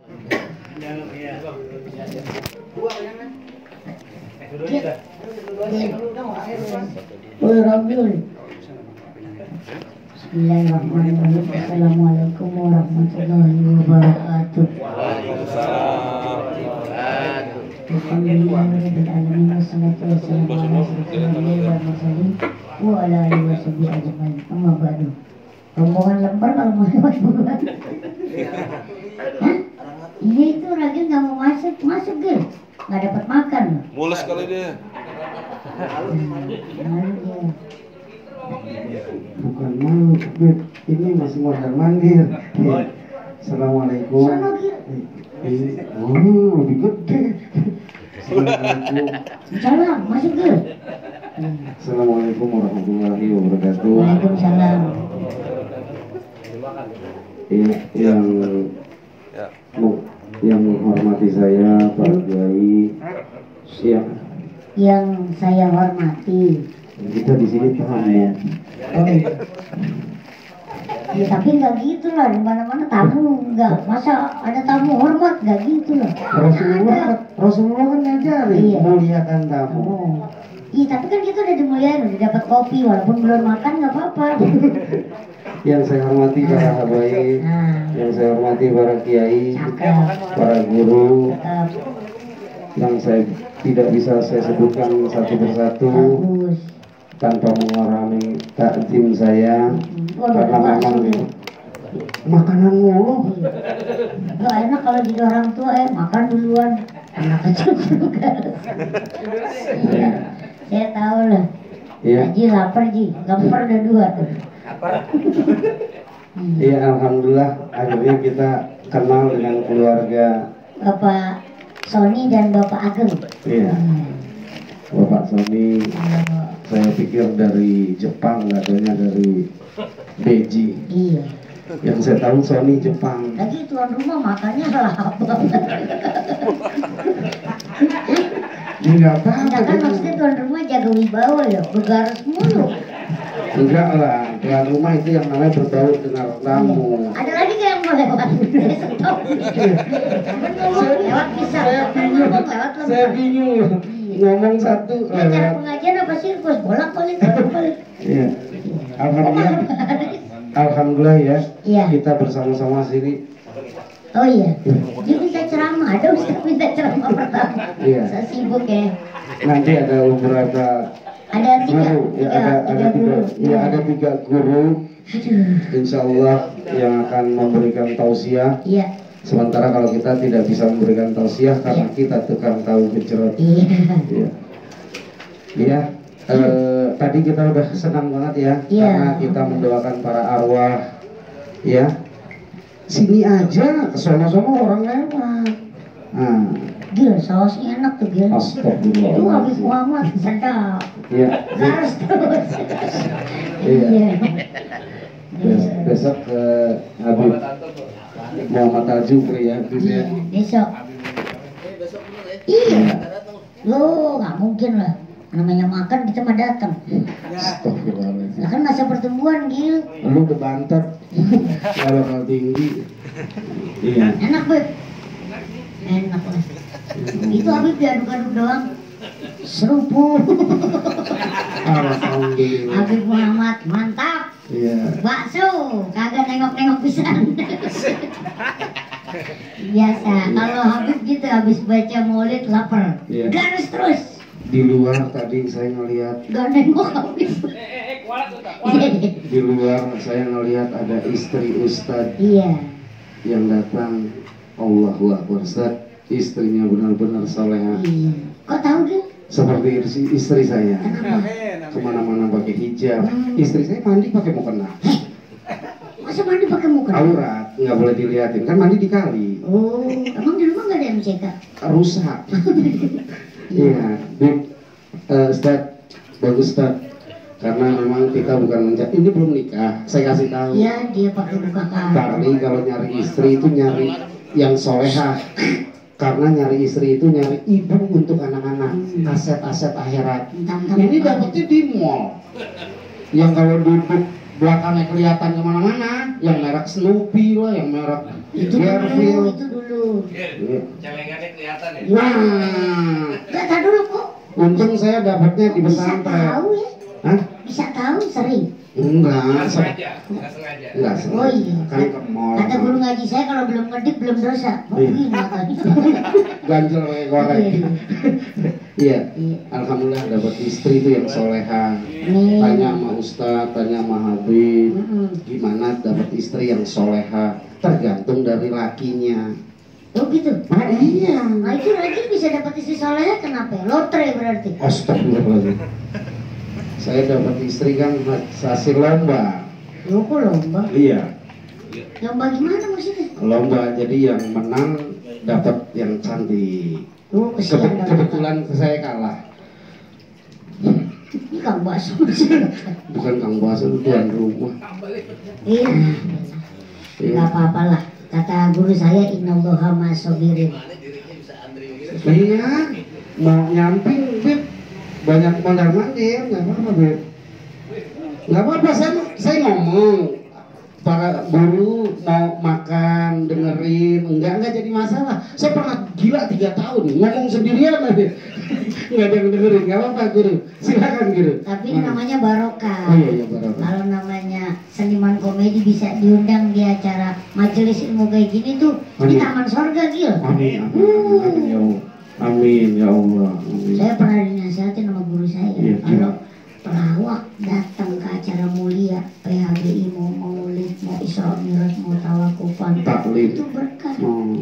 Bismillahirrahmanirrahim. Assalamualaikum warahmatullahi wabarakatuh. Alhamdulillahirrahmanirrahim. Wassalatu wassalamu ala rasulillah wa ala alihi washabihi ajmain. Amma ba'du. Rombongan lembar kalau mau lewat bulan. Iya itu Ragil nggak mau masuk Gil, nggak dapat makan. Mules kali dia. Bukan malu, Beb. Ini masih mondar mandir. Assalamualaikum. Oh, lebih gede. Assalamualaikum. Salam, masuk Gil. Assalamualaikum warahmatullahi wabarakatuh. Waalaikumsalam. Yang menghormati saya, Pak Kiai. Yang saya hormati. Kita di sini tamu. Oh, iya. Ya, tapi nggak gitu lah, di mana-mana tamu nggak. Masa ada tamu hormat nggak gitu lah. Rasulullah kan ngajarin muliakan tamu. Oh. Iya, tapi kan kita udah dimuliain, udah dapat kopi walaupun belum makan nggak apa-apa. Yang saya hormati para habaib, yang saya hormati para kiai, para guru, yang saya tidak bisa saya sebutkan satu persatu tanpa mengurangi takdim saya, karena memang makanan mulu. Nggak enak kalau jadi orang tua makan duluan, anak kecil juga. Iya, saya tahu lah. Ji lapar udah dua. Iya, alhamdulillah akhirnya kita kenal dengan keluarga Bapak Sony dan Bapak Ageng. Iya. Bapak Sony, saya pikir dari Jepang, katanya dari Beji. Iya. Yang saya tahu Sony Jepang. Lagi tuan rumah makannya apa? Enggak apa-apa. Enggak kan maksudnya tuan rumah jaga wibawa ya, bergaris mulu. Enggak lah, tuan rumah itu yang namanya berbaur dengan tamu. Ada lagi nggak yang mau lewat? Lewat bisa. Saya bingung. Ngomong satu. Cara pengajian apa sirkus? Bolak-balik. Iya. Alhamdulillah ya. Iya. Kita bersama-sama sini. Oh iya. Dia minta ceramah. Ada Ustaz minta ceramah pertama. Iya. Saya sibuk ya. Nanti ada beberapa. Ada tiga guru. Insya Allah yang akan memberikan tausiah. Iya. Sementara kalau kita tidak bisa memberikan tausiah karena kita tukang tahu gejrot. Iya. Iya. Tadi kita udah senang banget ya, karena kita mendoakan para arwah. Ya. Sini aja, sono-sono orang lewat. Gil, sausnya enak tuh Gil. Astagfirullah. Itu habis Muhammad, sedap. Iya. Harus terus. Iya. Besok ke Habib Muhammad Al-Jufri ya. Besok. Iya. Lo nggak mungkin lah. Namanya makan kita mah datang. Astagfirullahaladzim. Nah kan masa pertumbuhan Gil. Lu udah banter. Kalau tinggi. Iya. Enak Beb. Enak lah. Itu Habib diaduk-aduk doang. Seruput. Alhamdulillah. Habib Muhammad mantap. Iya. Bakso kagak nengok-nengok pisan. Biasa kalau Habib gitu habis baca maulid lapar. Iya. Garis terus. Di luar tadi saya ngelihat. Gak nengok Habib. Di luar saya ngelihat ada istri Ustadz. Iya. Yang datang. Allahu Akbar. Istrinya benar-benar salehah. Iya. Kok tahu Gil? Seperti istri saya. Kenapa? Kemana-mana pakai hijab. Istri saya mandi pakai mukena. Masa mandi pakai mukena? Aurat, nggak boleh dilihatin. Kan mandi di kali. Oh, emang di rumah nggak ada MCK? Rusak. Iya, Ustadz, bagus Ustadz. Karena memang kita bukan ini belum nikah. Saya kasih tahu. Iya, dia pakai buka Tapi kalau nyari istri itu nyari yang solehah. Karena nyari istri itu nyari ibu untuk anak-anak, aset-aset akhirat. Ini dapetnya di mall. Yang kalau duduk belakangnya kelihatan kemana-mana, yang merek Snoopy lah, yang merek Garfield. Itu dulu. Celengannya kelihatan ya? Nah, Kata dulu kok. untung saya dapatnya di Bisa pesantren. tahu ya? Hah? Bisa tahu sering. Enggak, Nggak sengaja. enggak Oh sengaja. iya. Kan ke mall. Kata guru ngaji saya kalau belum ngedip belum dosa. Mungkin katanya. Ganjel pakai korek. Iya. Iya. Iya. Alhamdulillah dapat istri itu yang soleha. Amin. Tanya sama Ustadz, tanya sama Habib, Mm-mm. gimana dapat istri yang soleha? Tergantung dari lakinya. Oh gitu. Ah iya. Nah itu lagi bisa dapat istri solehnya kenapa? Lotre berarti. Astagfirullahaladzim. Saya dapat istri kan hasil lomba. Loh kok lomba? Iya. Lomba gimana maksudnya? Lomba jadi yang menang dapat yang cantik. Oh kesian dong. Kebetulan saya kalah. Ini Kang Bakso maksudnya. Bukan Kang Bas, itu tuan rumah. Iya. Iya. Gak apa-apa lah. Kata guru saya innallaha ma'as-sabirin. Iya. Mau nyamping, Bib. Banyak mondar mandir, nggak apa-apa, Bib. Nggak apa-apa, saya ngomong. Para guru mau makan, dengerin, enggak jadi masalah. Saya pernah gila 3 tahun, ngomong sendirian aja. Nggak ada yang dengerin, nggak apa-apa guru. Silakan guru. Tapi ini namanya barokah. Oh iya, barokah. Kalau namanya seniman komedi bisa diundang di acara majelis ilmu kayak gini tuh di Amin. taman sorga Gil. Amin, amin, ya Allah. Amin, ya Allah. Amin. Saya pernah dinasihatin sama guru saya. Iya, Kalau pelawak datang ke acara mulia, PHBI mau maulid, mau Isra Mi'raj, mau tawakufan, Taklim. itu berkah. Oh,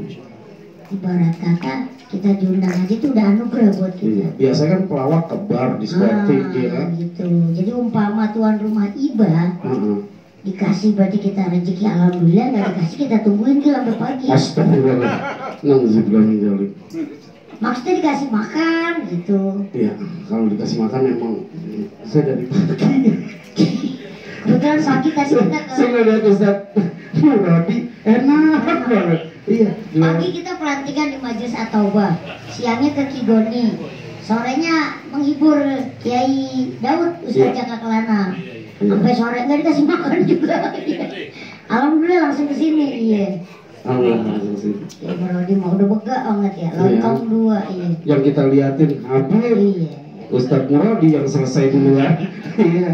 Ibarat kata kita diundang aja itu udah anugerah buat iya. kita. Biasanya kan pelawak ke bar di diskotik, ya kan? Gitu. Jadi umpama tuan rumah iba Heeh. dikasih berarti kita rezeki, alhamdulillah. Nggak dikasih kita tungguin ke sampai pagi. Astagfirullah. Nauzubillah min dzalik. Maksudnya dikasih makan gitu. Iya, kalau dikasih makan emang saya dari pagi. Kebetulan pagi tadi kita ke Saya lihat Ustaz roti enak banget. Iya. pagi kita pelantikan di Majelis At-Taubah, siangnya ke Kigoni, sorenya menghibur Kiai Daud Ustaz Iya. Jaka Kelana. Sampai sore nggak dikasih makan juga. Alhamdulillah langsung ke sini. Iya. Allah. Ya Brodi mau udah begak banget ya. Lontong 2. Iya. Yang kita liatin Habib, Iya. Ustadz Muradi yang selesai duluan. Iya.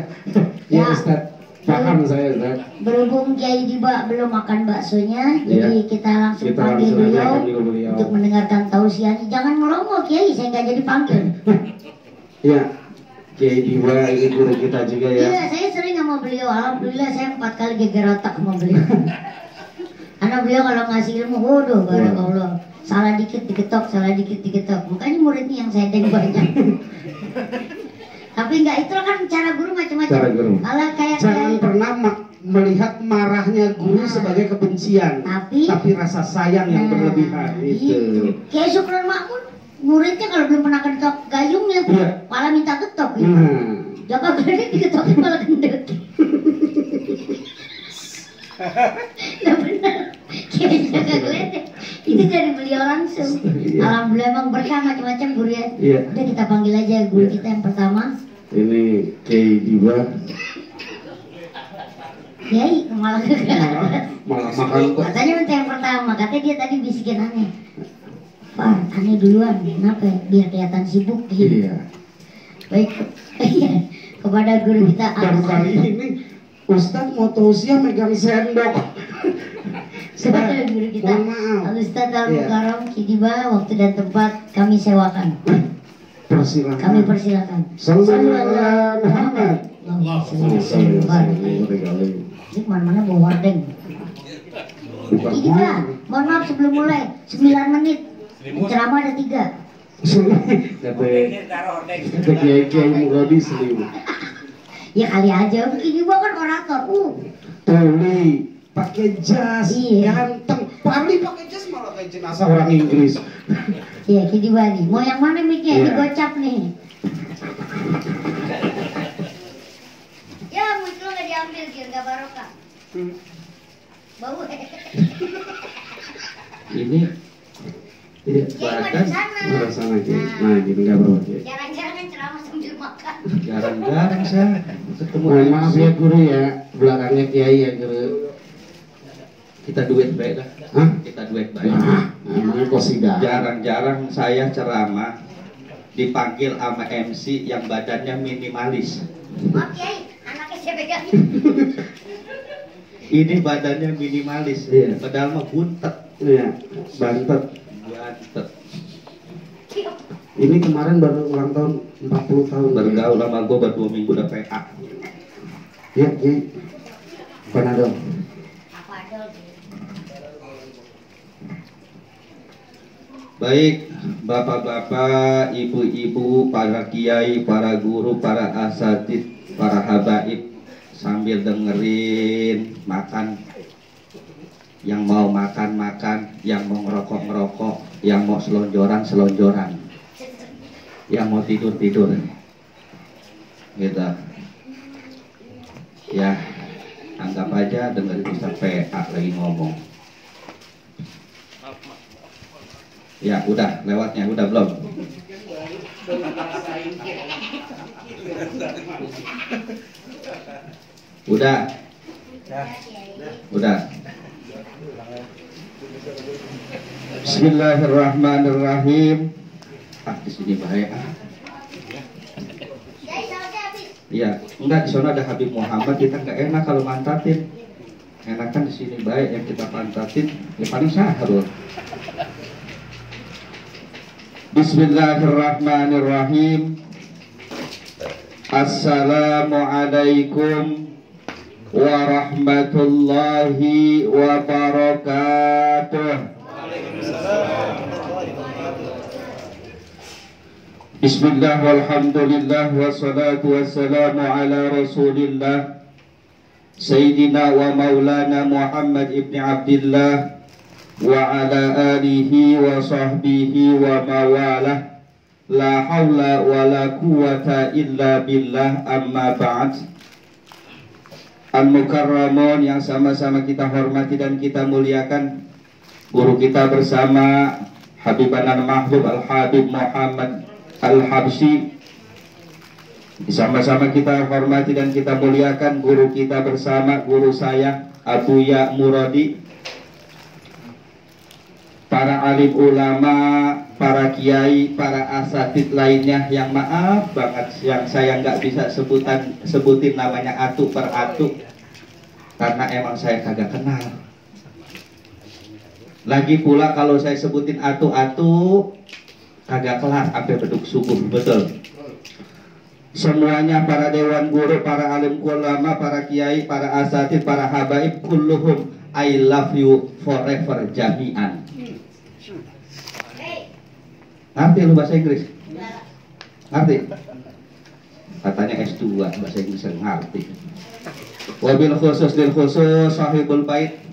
Ya Ya. Ustadz, paham saya Ustadz. Berhubung Kiai Diba belum makan baksonya, jadi Iya. kita langsung Kita panggil langsung aja beliau panggil beliau. untuk mendengarkan tausiahnya. Jangan ngelongok Kiai, saya nggak jadi panggil. Ya, Kiai Diba ini guru kita juga ya. Iya, saya sering sama beliau. Alhamdulillah saya 4 kali geger otak sama beliau. Karena beliau kalau ngasih ilmu, waduh, barakallah. Salah dikit diketok, salah dikit diketok. Makanya muridnya yang saya deng banyak. Tapi enggak, itu kan cara guru macam-macam. Cara guru. Kalau kayak Jangan pernah melihat marahnya guru sebagai kebencian, tapi rasa sayang yang berlebihan itu. Kayak Syukron Makmun, muridnya kalau belum pernah ketok gayungnya, Iya. malah minta ketok. Gitu. Nah, Jaka Gede diketokin malah gendut. Nah benar, kayak Jaka Gede itu dari beliau langsung. Iya. Alhamdulillah emang berkah macam-macam guru ya. Iya. Udah kita panggil aja guru kita yang pertama. ini Kiai Diba Kiai malah malah makan kok. katanya minta yang pertama, katanya dia tadi bisikin aneh. Pak, aneh duluan, kenapa ya? Biar kelihatan sibuk gitu. Iya. Baik, iya. Kepada guru kita Baru kali ini Ustadz mau tausiah megang sendok. Kepada guru kita Mohon maaf. Al-Ustadz Iya. Al-Mukarram Kidiba, waktu dan tempat kami sewakan. Persilakan. Kami persilakan. Sallallahu alaihi Muhammad. Ini kemana-mana bawa hordeng. Bukan Kidiba, mohon. mohon maaf sebelum mulai 9 menit. Ceramah ada 3. Kata Kiai Muradi selimut. Ya kali aja, Kidiba kan orator. Tuli pakai jas, Iya. ganteng. Pali pakai jas malah kayak jenazah orang Inggris. Iya, Kidiba nih. Mau yang mana mic-nya? Iya. Digocap nih. Ya, mic lo nggak diambil, biar nggak barokah. Bau. Ini iya, Kiai mau badan di sana. mau di sana Kiai. Nah, gini nggak apa-apa Kiai. Jarang-jarang kan ceramah sambil makan. Jarang-jarang saya ketemu. Mohon maaf ya guru ya. belakangnya kiai ya Kita duet baik dah. Hah? Kita duet baik. Emangnya kosida. Jarang-jarang saya ceramah dipanggil sama MC yang badannya minimalis. Maaf Kiai, anaknya saya pegang. Ini badannya minimalis, Iya. padahal mah buntet. Iya, bantet. Buntet. Ini kemarin baru ulang tahun 40 tahun. Bergaul sama gue baru 2 minggu udah PA. Iya, Kiai. Panadol. Apa ada? Baik, bapak-bapak, ibu-ibu, para kiai, para guru, para asatid, para habaib, sambil dengerin, makan. Yang mau makan, yang mau ngerokok, yang mau selonjoran, yang mau tidur. Gitu. Ya, anggap aja dengerin Ustaz PA lagi ngomong. Ya, udah lewatnya, udah belum? Udah. Bismillahirrahmanirrahim. Di sini bahaya. Iya, enggak, di sana ada Habib Muhammad, kita nggak enak kalau mantatin. Enakan di sini baik yang kita pantatin, ya paling sahur. Bismillahirrahmanirrahim. Assalamualaikum warahmatullahi wabarakatuh. Bismillah walhamdulillah wassalatu wassalamu ala rasulillah Sayyidina wa maulana Muhammad ibn Abdillah wa ala alihi wa sahbihi wa mawalah. La hawla wa la quwata illa billah, amma ba'd. Al-Mukarramun yang sama-sama kita hormati dan kita muliakan, guru kita bersama Habibana al-Mahbub Al-Habib Muhammad Al-Habsyi, sama-sama kita hormati dan kita muliakan guru kita bersama, guru saya Abu Ya Muradi, para alim ulama, para kiai, para asatid lainnya yang maaf banget yang saya nggak bisa sebutin namanya atu per atu karena emang saya kagak kenal. Lagi pula kalau saya sebutin atu-atu kagak kelar sampai beduk subuh, betul. Semuanya para dewan guru, para alim ulama, para kiai, para asatid, para habaib, kulluhum I love you forever jami'an. Ngerti lu bahasa Inggris? Ngerti? Katanya S2 bahasa Inggris ngerti. Wabil khusus lil khusus sahibul bait,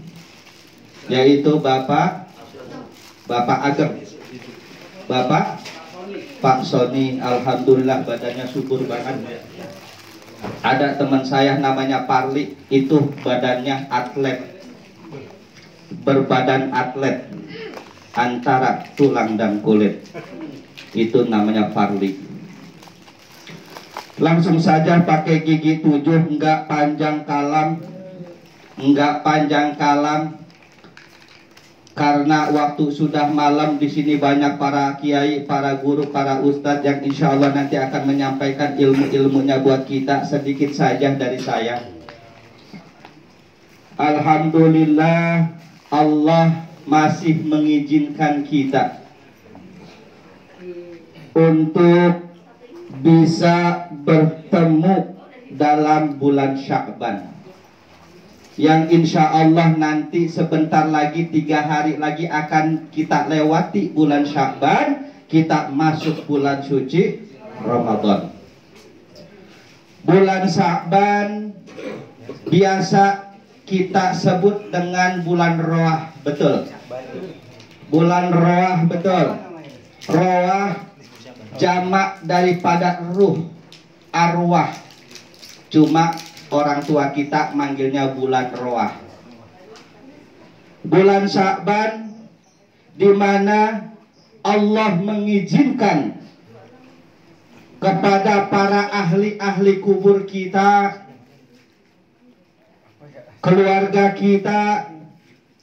yaitu Bapak Ageng, Bapak Pak Sony. Alhamdulillah badannya subur banget. Ada teman saya namanya Parli, itu badannya atlet, berbadan atlet antara tulang dan kulit, itu namanya Parli. Langsung saja pakai gigi 7, enggak panjang kalam, karena waktu sudah malam. Di sini banyak para kiai, para guru, para ustadz yang insya Allah nanti akan menyampaikan ilmu-ilmunya buat kita. Sedikit saja dari saya. Alhamdulillah, Allah masih mengizinkan kita untuk bisa bertemu dalam bulan Sya'ban, yang insya Allah nanti sebentar lagi, 3 hari lagi akan kita lewati bulan Sya'ban, kita masuk bulan suci Ramadan. Bulan Sya'ban biasa kita sebut dengan bulan Roah, betul? Bulan Roah, betul. Roah jamak daripada ruh, arwah. Cuma orang tua kita manggilnya bulan Roah. Bulan Sya'ban di mana Allah mengizinkan kepada para ahli-ahli kubur kita keluarga kita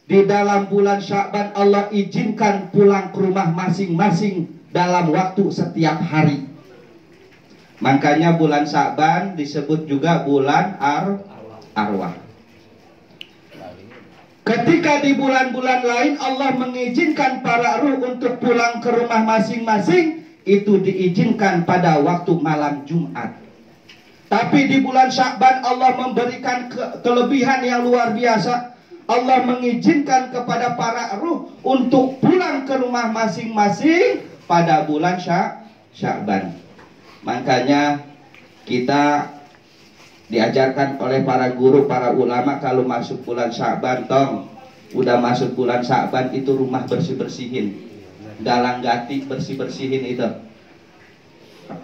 di dalam bulan Sya'ban Allah izinkan pulang ke rumah masing-masing dalam waktu setiap hari. Makanya bulan Sya'ban disebut juga bulan arwah. Ketika di bulan-bulan lain Allah mengizinkan para ruh untuk pulang ke rumah masing-masing, itu diizinkan pada waktu malam Jumat. Tapi di bulan Sya'ban Allah memberikan kelebihan yang luar biasa. Allah mengizinkan kepada para ruh untuk pulang ke rumah masing-masing pada bulan Sya'ban. Makanya kita diajarkan oleh para guru, para ulama, kalau masuk bulan Sya'ban, udah masuk bulan Sya'ban itu rumah bersih-bersihin, dalang gati bersih-bersihin itu,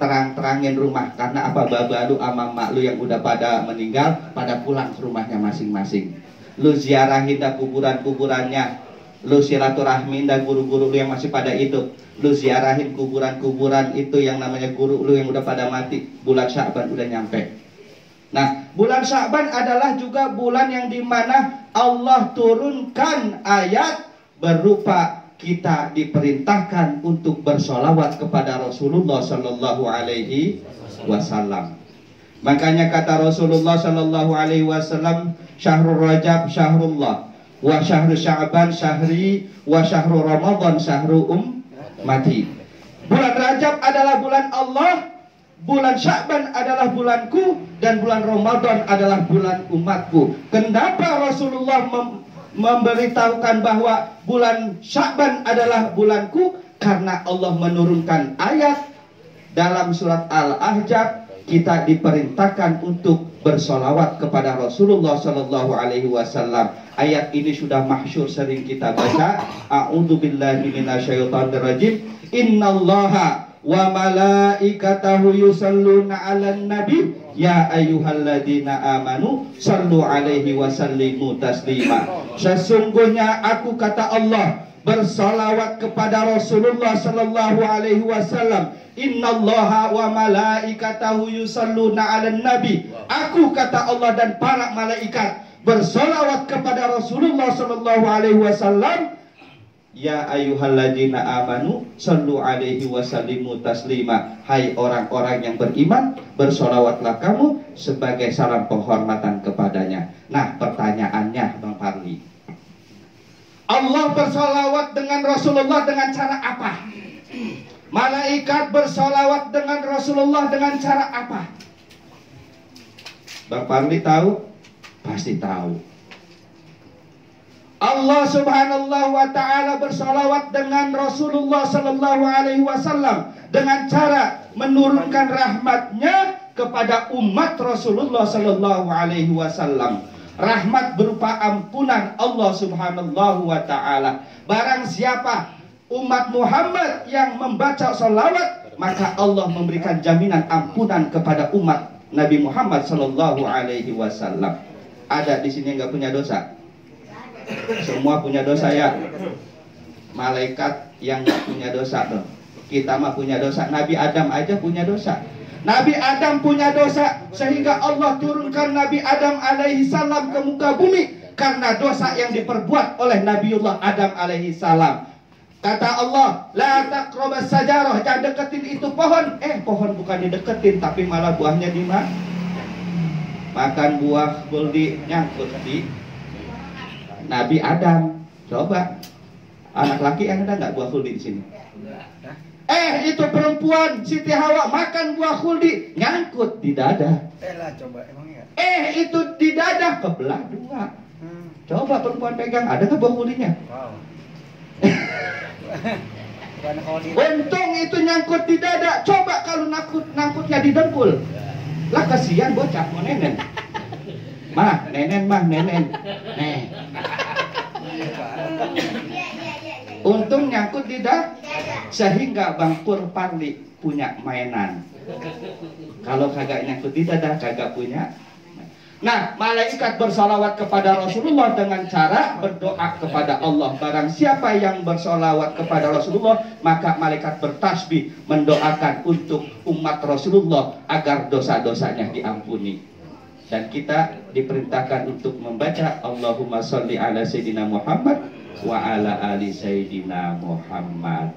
terang-terangin rumah. Karena apa? Babalu sama mak lu yang udah pada meninggal pada pulang ke rumahnya masing-masing. Lu ziarahin dah kuburan-kuburannya, lu silaturahmin dah guru-guru lu yang masih pada hidup, lu ziarahin kuburan-kuburan itu yang namanya guru lu yang udah pada mati. Bulan Sya'ban udah nyampe. Nah, bulan Sya'ban adalah juga bulan yang dimana Allah turunkan ayat berupa kita diperintahkan untuk bersolawat kepada Rasulullah Sallallahu Alaihi Wasallam. Makanya kata Rasulullah Sallallahu Alaihi Wasallam, Syahrul Rajab syahrullah, wa syahru Sya'ban syahri, wa syahru Ramadan syahru ummati. Bulan Rajab adalah bulan Allah, bulan Sya'ban adalah bulanku, dan bulan Ramadan adalah bulan umatku. Kenapa Rasulullah memberitahukan bahwa bulan Sya'ban adalah bulanku? Karena Allah menurunkan ayat dalam surat Al-Ahzab, kita diperintahkan untuk bersolawat kepada Rasulullah Sallallahu Alaihi Wasallam. Ayat ini sudah masyhur, sering kita baca. A'udzubillahi minasyaitonirrajim. Innallaha wa malaikatahu yusalluna 'alan nabi ya ayyuhalladzina amanu sallu 'alaihi wa sallimu taslima. Sesungguhnya aku, kata Allah, bersalawat kepada Rasulullah sallallahu alaihi wasallam. Innallaha wa malaikatahu yusalluna 'alan nabi. Aku, kata Allah, dan para malaikat bersalawat kepada Rasulullah sallallahu alaihi wasallam. Ya ayyuhalladzina amanu sallu alaihi wasallimu taslima. Hai orang-orang yang beriman, bersolawatlah kamu sebagai salam penghormatan kepadanya. Nah, pertanyaannya Bang Parli, Allah bersolawat dengan Rasulullah dengan cara apa? Malaikat bersolawat dengan Rasulullah dengan cara apa? Bang Parli tahu? Pasti tahu. Allah Subhanahu wa ta'ala bersalawat dengan Rasulullah Sallallahu Alaihi Wasallam dengan cara menurunkan rahmatnya kepada umat Rasulullah Sallallahu Alaihi Wasallam. Rahmat berupa ampunan Allah Subhanahu wa ta'ala. Barang siapa umat Muhammad yang membaca salawat, maka Allah memberikan jaminan ampunan kepada umat Nabi Muhammad Sallallahu Alaihi Wasallam. Ada di sini yang nggak punya dosa? Semua punya dosa ya. Malaikat yang gak punya dosa tuh. Kita mah punya dosa. Nabi Adam aja punya dosa. Nabi Adam punya dosa, sehingga Allah turunkan Nabi Adam alaihi salam ke muka bumi karena dosa yang diperbuat oleh Nabiullah Adam alaihi salam. Kata Allah, la taqrabas sajarah, jangan deketin itu pohon. Pohon bukan dideketin, tapi malah buahnya dimakan. Makan buah kuldi, nyangkut di Nabi Adam. Coba anak laki yang ada nggak buah khuldi di sini? Itu perempuan Siti Hawa makan buah khuldi, nyangkut di dada. Lah coba emangnya. Itu di dada kebelah dua. Coba perempuan pegang, ada ke buah khuldinya? Wow. Untung itu nyangkut di dada. Coba kalau nangkutnya di dengkul, lah kasihan bocah mau nenen. Mah, nenen. Untung nyangkut di dada, sehingga Bang Pur Parli punya mainan. Kalau kagak nyangkut di dada, kagak punya. Nah, malaikat bersolawat kepada Rasulullah dengan cara berdoa kepada Allah. Barang siapa yang bersolawat kepada Rasulullah, maka malaikat bertasbih mendoakan untuk umat Rasulullah agar dosa-dosanya diampuni. Dan kita diperintahkan untuk membaca Allahumma sholli ala Sayyidina Muhammad wa ala ali Sayyidina Muhammad.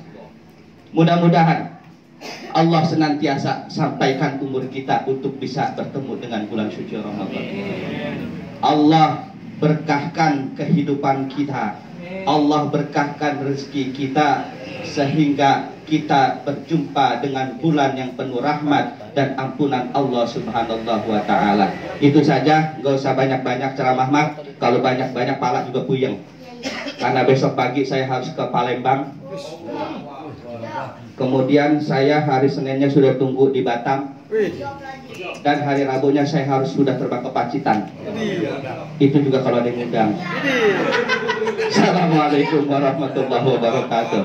Mudah-mudahan Allah senantiasa sampaikan umur kita untuk bisa bertemu dengan bulan suci Ramadan. Allah berkahkan kehidupan kita, Allah berkahkan rezeki kita, sehingga kita berjumpa dengan bulan yang penuh rahmat dan ampunan Allah Subhanahu wa ta'ala. Itu saja, nggak usah banyak-banyak ceramah Mak. Kalau banyak-banyak pala juga puyeng. Karena besok pagi saya harus ke Palembang. Kemudian saya hari Seninnya sudah tunggu di Batam. Dan hari Rabunya saya harus sudah terbang ke Pacitan. Itu juga kalau ada yang undang. Assalamualaikum warahmatullahi wabarakatuh.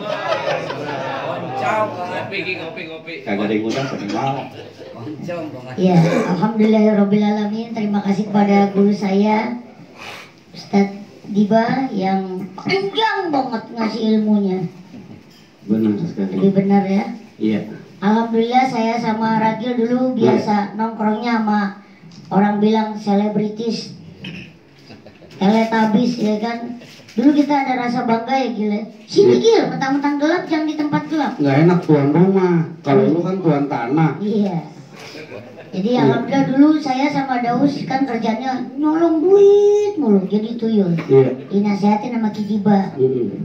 Kagak ada yang undang, saya mau. Ya, alhamdulillahirobbilalamin. Terima kasih kepada guru saya Ustadz Diba yang panjang banget ngasih ilmunya. Benar sekali. Lebih benar ya. Iya. Alhamdulillah saya sama Ragil dulu biasa nongkrongnya sama orang bilang selebritis, teletabis ya kan. Dulu kita ada rasa bangga ya Gil. Sini Gil, mentang-mentang gelap jangan di tempat gelap. Nggak enak tuan rumah. Kalau lu kan tuan tanah. Iya. Jadi alhamdulillah dulu saya sama Daus kan kerjanya nyolong duit mulu jadi tuyul. Iya. Dinasehatin sama Kijiba.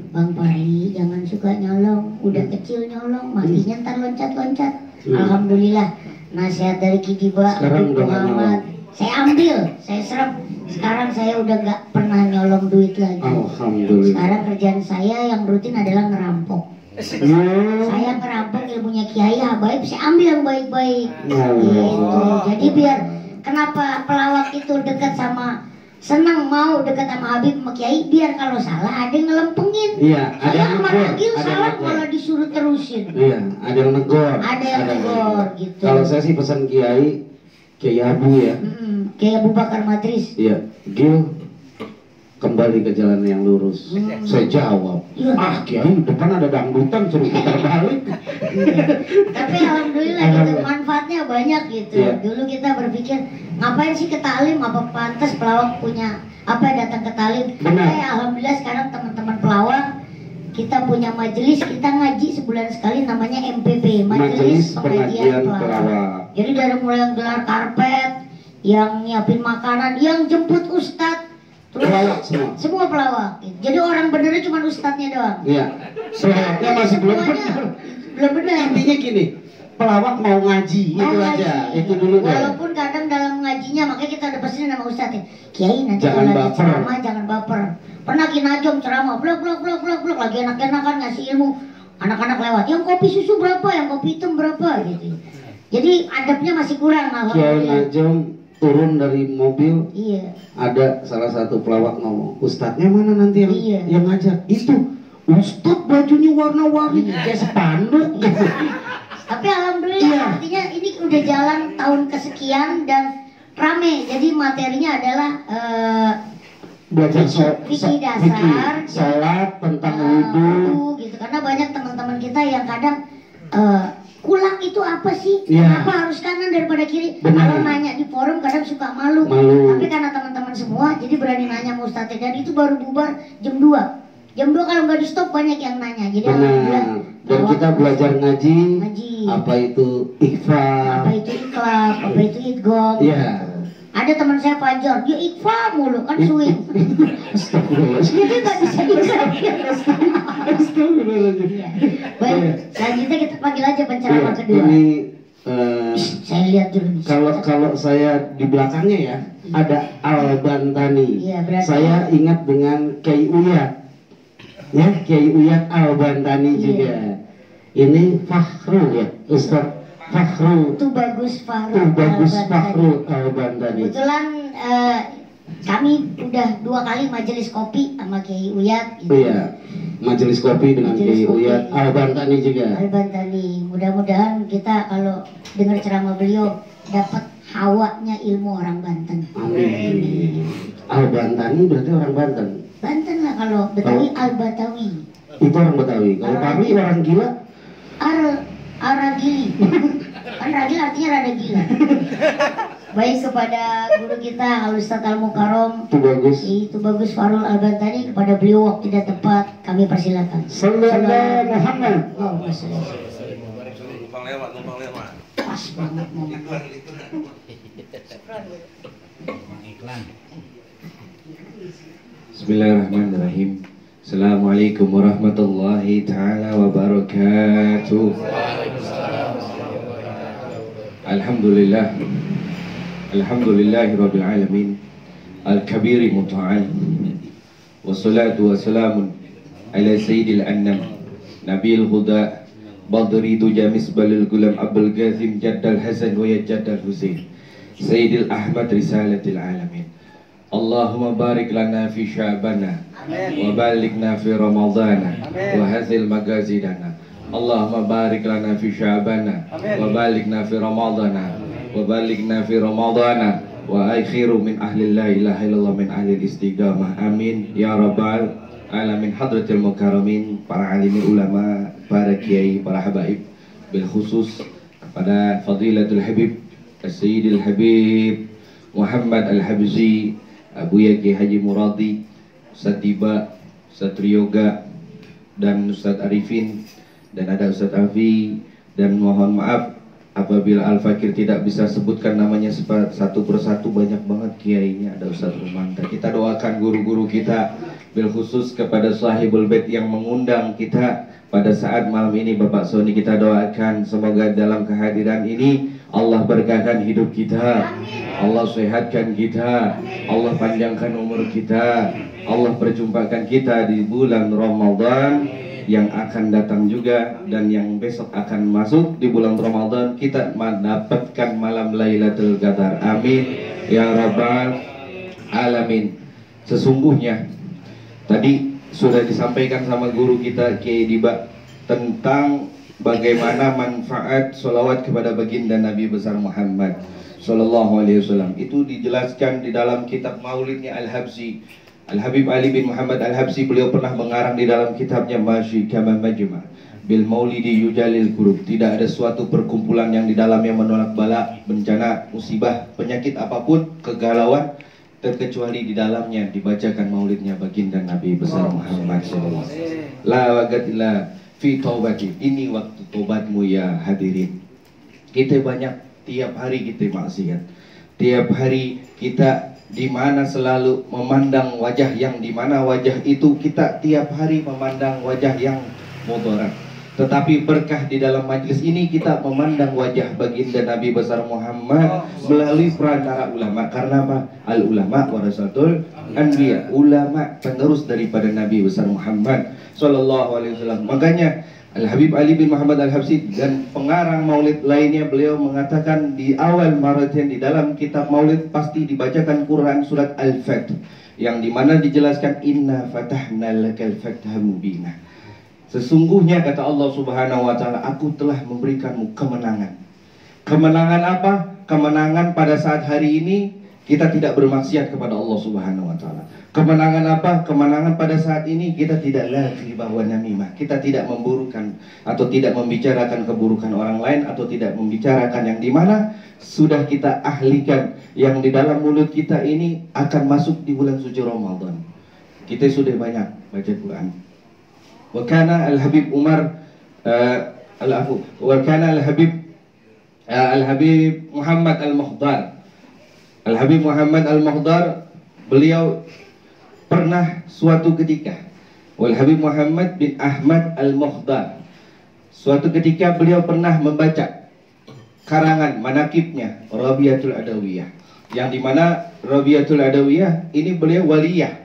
Bang Pari jangan suka nyolong, udah kecil nyolong, matinya ntar loncat-loncat. Alhamdulillah nasihat dari Kijiba, Sekarang udah nggak nyolong. saya ambil, saya serap. Sekarang saya udah nggak pernah nyolong duit lagi. Alhamdulillah. Sekarang kerjaan saya yang rutin adalah ngerampok. Saya ngerampok ilmunya Kiai Habaib, saya ambil yang baik-baik. Gitu. Jadi biar kenapa pelawak itu dekat sama senang mau dekat sama Habib sama Kiai, biar kalau salah ada yang ngelempengin. Iya, ada saya yang sama negor, Ragil ada yang salah negor. malah disuruh terusin. Iya, ada yang negor. Ada yang negor gitu. Kalau saya sih pesan Kiai Abu ya. Kiai Abu Bakar Madris. Iya, Gil kembali ke jalan yang lurus. Saya jawab, Kiai depan ada dangdutan suruh putar balik. Tapi alhamdulillah gitu, manfaatnya banyak gitu. Dulu kita berpikir ngapain sih ke talim, apa pantas pelawak punya apa datang ke talim. Alhamdulillah sekarang teman-teman pelawak kita punya majelis, kita ngaji sebulan sekali namanya MPP, Majelis Pengajian Pelawak. Jadi dari mulai yang gelar karpet, yang nyiapin makanan, yang jemput ustadz, pelawak semua pelawak. Jadi orang benernya cuma ustadznya doang. Iya. Pelawaknya masih belum benar. Belum benar. Intinya gini, pelawak mau ngaji, itu aja. Itu dulu deh. Walaupun kadang dalam ngajinya, makanya kita udah pesenin sama ustadznya, Kiai nanti Jangan kalau lagi baper. ceramah jangan baper. Pernah Ki Najom ceramah, blok lagi enak-enakan ngasih ilmu. Anak-anak lewat, yang kopi susu berapa, yang kopi hitam berapa gitu. Jadi adabnya masih kurang. Kiai Alhamdulillah. Najom turun dari mobil, Iya. ada salah satu pelawak ngomong, ustadznya mana nanti yang ngajak? Itu ustadz bajunya warna-warni kayak spanduk. Tapi alhamdulillah artinya ini udah jalan tahun kesekian dan rame. Jadi materinya adalah belajar fikih dasar, sholat, tentang wudhu gitu. Karena banyak teman-teman kita yang kadang kulak itu apa sih? Ya. Kenapa harus kanan daripada kiri? Benar. Kalau nanya di forum kadang suka malu. Tapi karena teman-teman semua jadi berani nanya sama Ustadz, dan itu baru bubar jam 2. Jam 2 kalau nggak di stop banyak yang nanya. Jadi alhamdulillah. Dan kita belajar ngaji. Apa itu ikhfa? Apa itu ikhlas? Apa itu idgham? Iya. Ada teman saya Fajar, dia ikhfa mulu kan swing. Astagfirullahaladzim. Jadi nggak bisa ikhlas. Astagfirullahaladzim. Baik, selanjutnya kita panggil aja penceramah kedua. Ini saya lihat dulu nih. kalau saya di belakangnya ya ada Al-Bantani. Iya, berarti saya ingat dengan Kiai Uyat. Ya, Kiai Uyat Al-Bantani juga. Ini Fakhrul ya, Ustaz Fakhrul. Itu bagus Fakhrul Al-Bantani. Kebetulan kami udah 2 kali majelis kopi sama Kiai Uyat gitu. Iya, majelis kopi dengan Kiai Uyat Al-Bantani juga. Al-Bantani, mudah-mudahan kita kalau dengar ceramah beliau dapat hawanya ilmu orang Banten. Amin. Al-Bantani berarti orang Banten. Banten lah, kalau Betawi Al-Batawi. Itu orang Betawi. Kalau kami orang gila Aragili. Kan ragil artinya rada gila. Baik kepada guru kita Al-Ustadz Al-Mukarram. Itu bagus. Itu bagus Farul Al-Bantani. Kepada beliau waktu tidak tepat kami persilakan. Sallallahu Muhammad. Allahumma sholli. Numpang lewat. Pas banget momen. Bismillahirrahmanirrahim. Assalamualaikum warahmatullahi ta'ala wabarakatuh. Alhamdulillah. Alhamdulillahi rabbil alamin. Al-kabiri muta'al. Wassalatu wassalamun ala sayyidil annam Nabil huda Badri duja misbalil gulam Abul Ghazim Jaddal Hasan wa Jaddal Husain Sayyidil Ahmad Risalatil Alamin. Allahumma barik lana fi sya'bana wa balikna fi ramadana wa hazil magazidana. Allahumma barik lana fi sya'bana wa balikna fi ramadana wa balikna fi ramadana wa akhiru min ahli la ilaha illallah min ahli istiqamah. Amin ya rabbal alamin. Hadratil mukarramin, para alimin ulama, para kiai, para habaib, bil khusus kepada Fadilatul Habib Sayyidil Habib Muhammad Al-Habzi Abu Yaki Haji Muradi, Ustaz Tiba, Ustaz Triyoga, dan Ustaz Arifin, dan ada Ustaz Afi. Dan mohon maaf apabila Al-Fakir tidak bisa sebutkan namanya satu persatu, banyak banget kiainya. Ada Ustaz Rumanta. Kita doakan guru-guru kita, bil khusus kepada Sahibul Bait yang mengundang kita pada saat malam ini, Bapak Soni. Kita doakan semoga dalam kehadiran ini Allah berkahkan hidup kita, Allah sehatkan kita, Allah panjangkan umur kita, Allah perjumpakan kita di bulan Ramadan yang akan datang juga, dan yang besok akan masuk di bulan Ramadan kita mendapatkan malam Lailatul Qadar. Amin ya rabbal alamin. Sesungguhnya tadi sudah disampaikan sama guru kita Kiai Diba tentang bagaimana manfaat sholawat kepada baginda Nabi besar Muhammad Sallallahu Alaihi Wasallam. Itu dijelaskan di dalam kitab Maulidnya Al-Habsi, Al-Habib Ali bin Muhammad Al-Habsi. Beliau pernah mengarang di dalam kitabnya Masyi Kama Majma Bil Maulidi Yujalil Kurub. Tidak ada suatu perkumpulan yang di dalamnya menolak bala, bencana, musibah, penyakit apapun, kegalauan, terkecuali di dalamnya dibacakan maulidnya baginda Nabi besar Muhammad sallallahu alaihi wasallam. La waqatillah fi taubati. Ini waktu tobatmu ya hadirin. Kita banyak tiap hari kita maksiat. Tiap hari kita di mana selalu memandang wajah yang di mana wajah itu kita tiap hari memandang wajah yang mudarat. Tetapi berkah di dalam majlis ini kita memandang wajah baginda Nabi besar Muhammad melalui perantara ulama. Karena apa? Al ulama warasatul anbiya. Ulama penerus daripada Nabi besar Muhammad sallallahu alaihi wasallam. Makanya Al Habib Ali bin Muhammad Al Habsi dan pengarang maulid lainnya, beliau mengatakan di awal Maulidnya, di dalam kitab maulid pasti dibacakan Quran surat Al-Fath, yang dimana dijelaskan inna fatahna lakal fatha mubina. Sesungguhnya kata Allah Subhanahu wa taala, aku telah memberikanmu kemenangan. Kemenangan apa? Kemenangan pada saat hari ini kita tidak bermaksiat kepada Allah Subhanahu wa taala. Kemenangan apa? Kemenangan pada saat ini kita tidak lagi bahwa namimah. Kita tidak memburukan atau tidak membicarakan keburukan orang lain, atau tidak membicarakan yang dimana sudah kita ahlikan, yang di dalam mulut kita ini akan masuk di bulan suci Ramadan. Kita sudah banyak baca Quran. Wa kana Al-Habib Umar Al-Habib Muhammad Al-Muhdar. Al-Habib Muhammad Al-Muhdar, beliau pernah suatu ketika, Al-Habib Muhammad bin Ahmad Al-Muhdar, suatu ketika beliau pernah membaca karangan manakibnya Rabiatul Adawiyah, yang dimana Rabiatul Adawiyah ini beliau waliyah.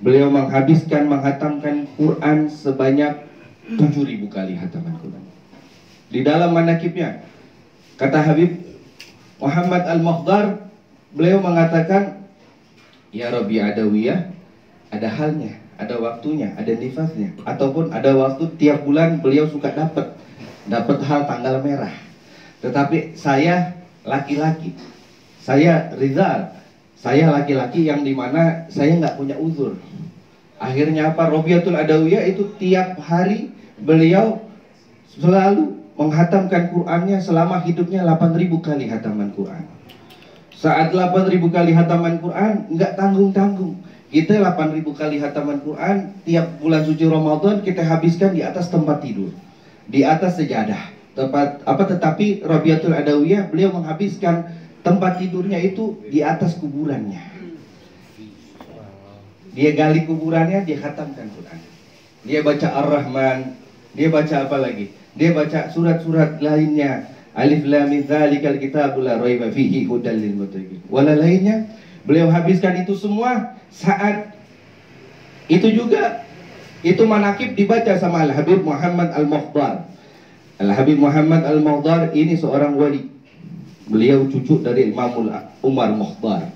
Beliau menghatamkan Quran sebanyak 7.000 kali hataman Quran. Di dalam manakibnya, kata Habib Muhammad Al-Muhdar, beliau mengatakan, ya Rabi Adawiyah, ada halnya, ada waktunya, ada nifasnya, ataupun ada waktu tiap bulan beliau suka dapat hal tanggal merah. Tetapi saya laki-laki, saya Rizal, saya laki-laki yang dimana saya nggak punya uzur. Akhirnya apa? Rabiatul Adawiyah itu tiap hari beliau selalu menghatamkan Qurannya selama hidupnya 8.000 kali hataman Quran. Saat 8.000 kali hataman Quran, nggak tanggung-tanggung. Kita 8.000 kali hataman Quran, tiap bulan suci Ramadan kita habiskan di atas tempat tidur, di atas sejadah. Tetapi Rabiatul Adawiyah, beliau menghabiskan tempat tidurnya itu di atas kuburannya. Dia gali kuburannya, dia khatamkan Quran. Dia baca Ar-Rahman, dia baca apa lagi? Dia baca surat-surat lainnya. Alif Lam Mim Dzalikal Kitabul La Raiba Fihi Hudal Lil Muttaqin. Wala lainnya, beliau habiskan itu semua saat itu juga. Itu manakib dibaca sama Al-Habib Muhammad Al-Mukhdar. Al-Habib Muhammad Al-Mukhdar ini seorang wali. Beliau cucu dari Imamul Umar Mukhdar.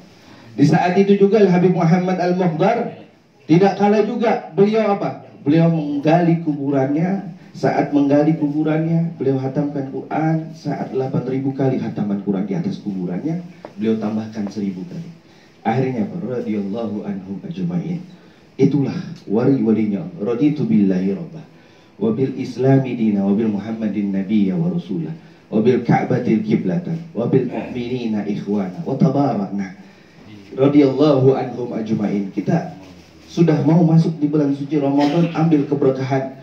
Di saat itu juga Al-Habib Muhammad Al-Mukhdar tidak kalah juga. Beliau apa? Beliau menggali kuburannya. Saat menggali kuburannya, beliau hatamkan Quran. Saat 8.000 kali hataman Quran di atas kuburannya, beliau tambahkan 1.000 kali. Akhirnya radhiyallahu anhum ajma'in. Itulah wali-walinya. Raditu billahi rabbah, wa bil islami dina, wa bil muhammadin nabiyya wa rasulah, wa bil ka'batil qiblatan, wa bil mu'minina ikhwana, wa tabarakna. Radhiyallahu anhum ajma'in. Kita sudah mau masuk di bulan suci Ramadan, ambil keberkahan.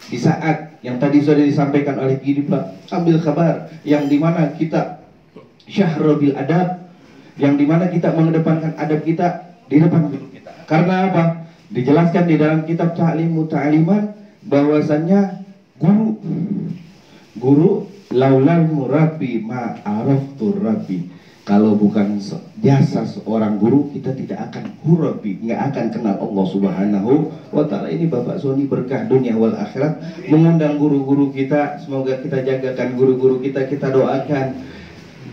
Di saat yang tadi sudah disampaikan oleh Gidi Pak, ambil kabar yang dimana kita Syahrul bil adab, yang dimana kita mengedepankan adab kita di depan guru kita. Karena apa? Dijelaskan di dalam kitab Ta'limu Ta'liman bahwasannya guru laulal murabbi ma'araftur rabbi. Kalau bukan jasa seorang guru, kita tidak akan hurabi, nggak akan kenal Allah Subhanahu wa Ta'ala. Ini Bapak Sony berkah dunia wal akhirat, mengundang guru-guru kita. Semoga kita jagakan guru-guru kita, kita doakan.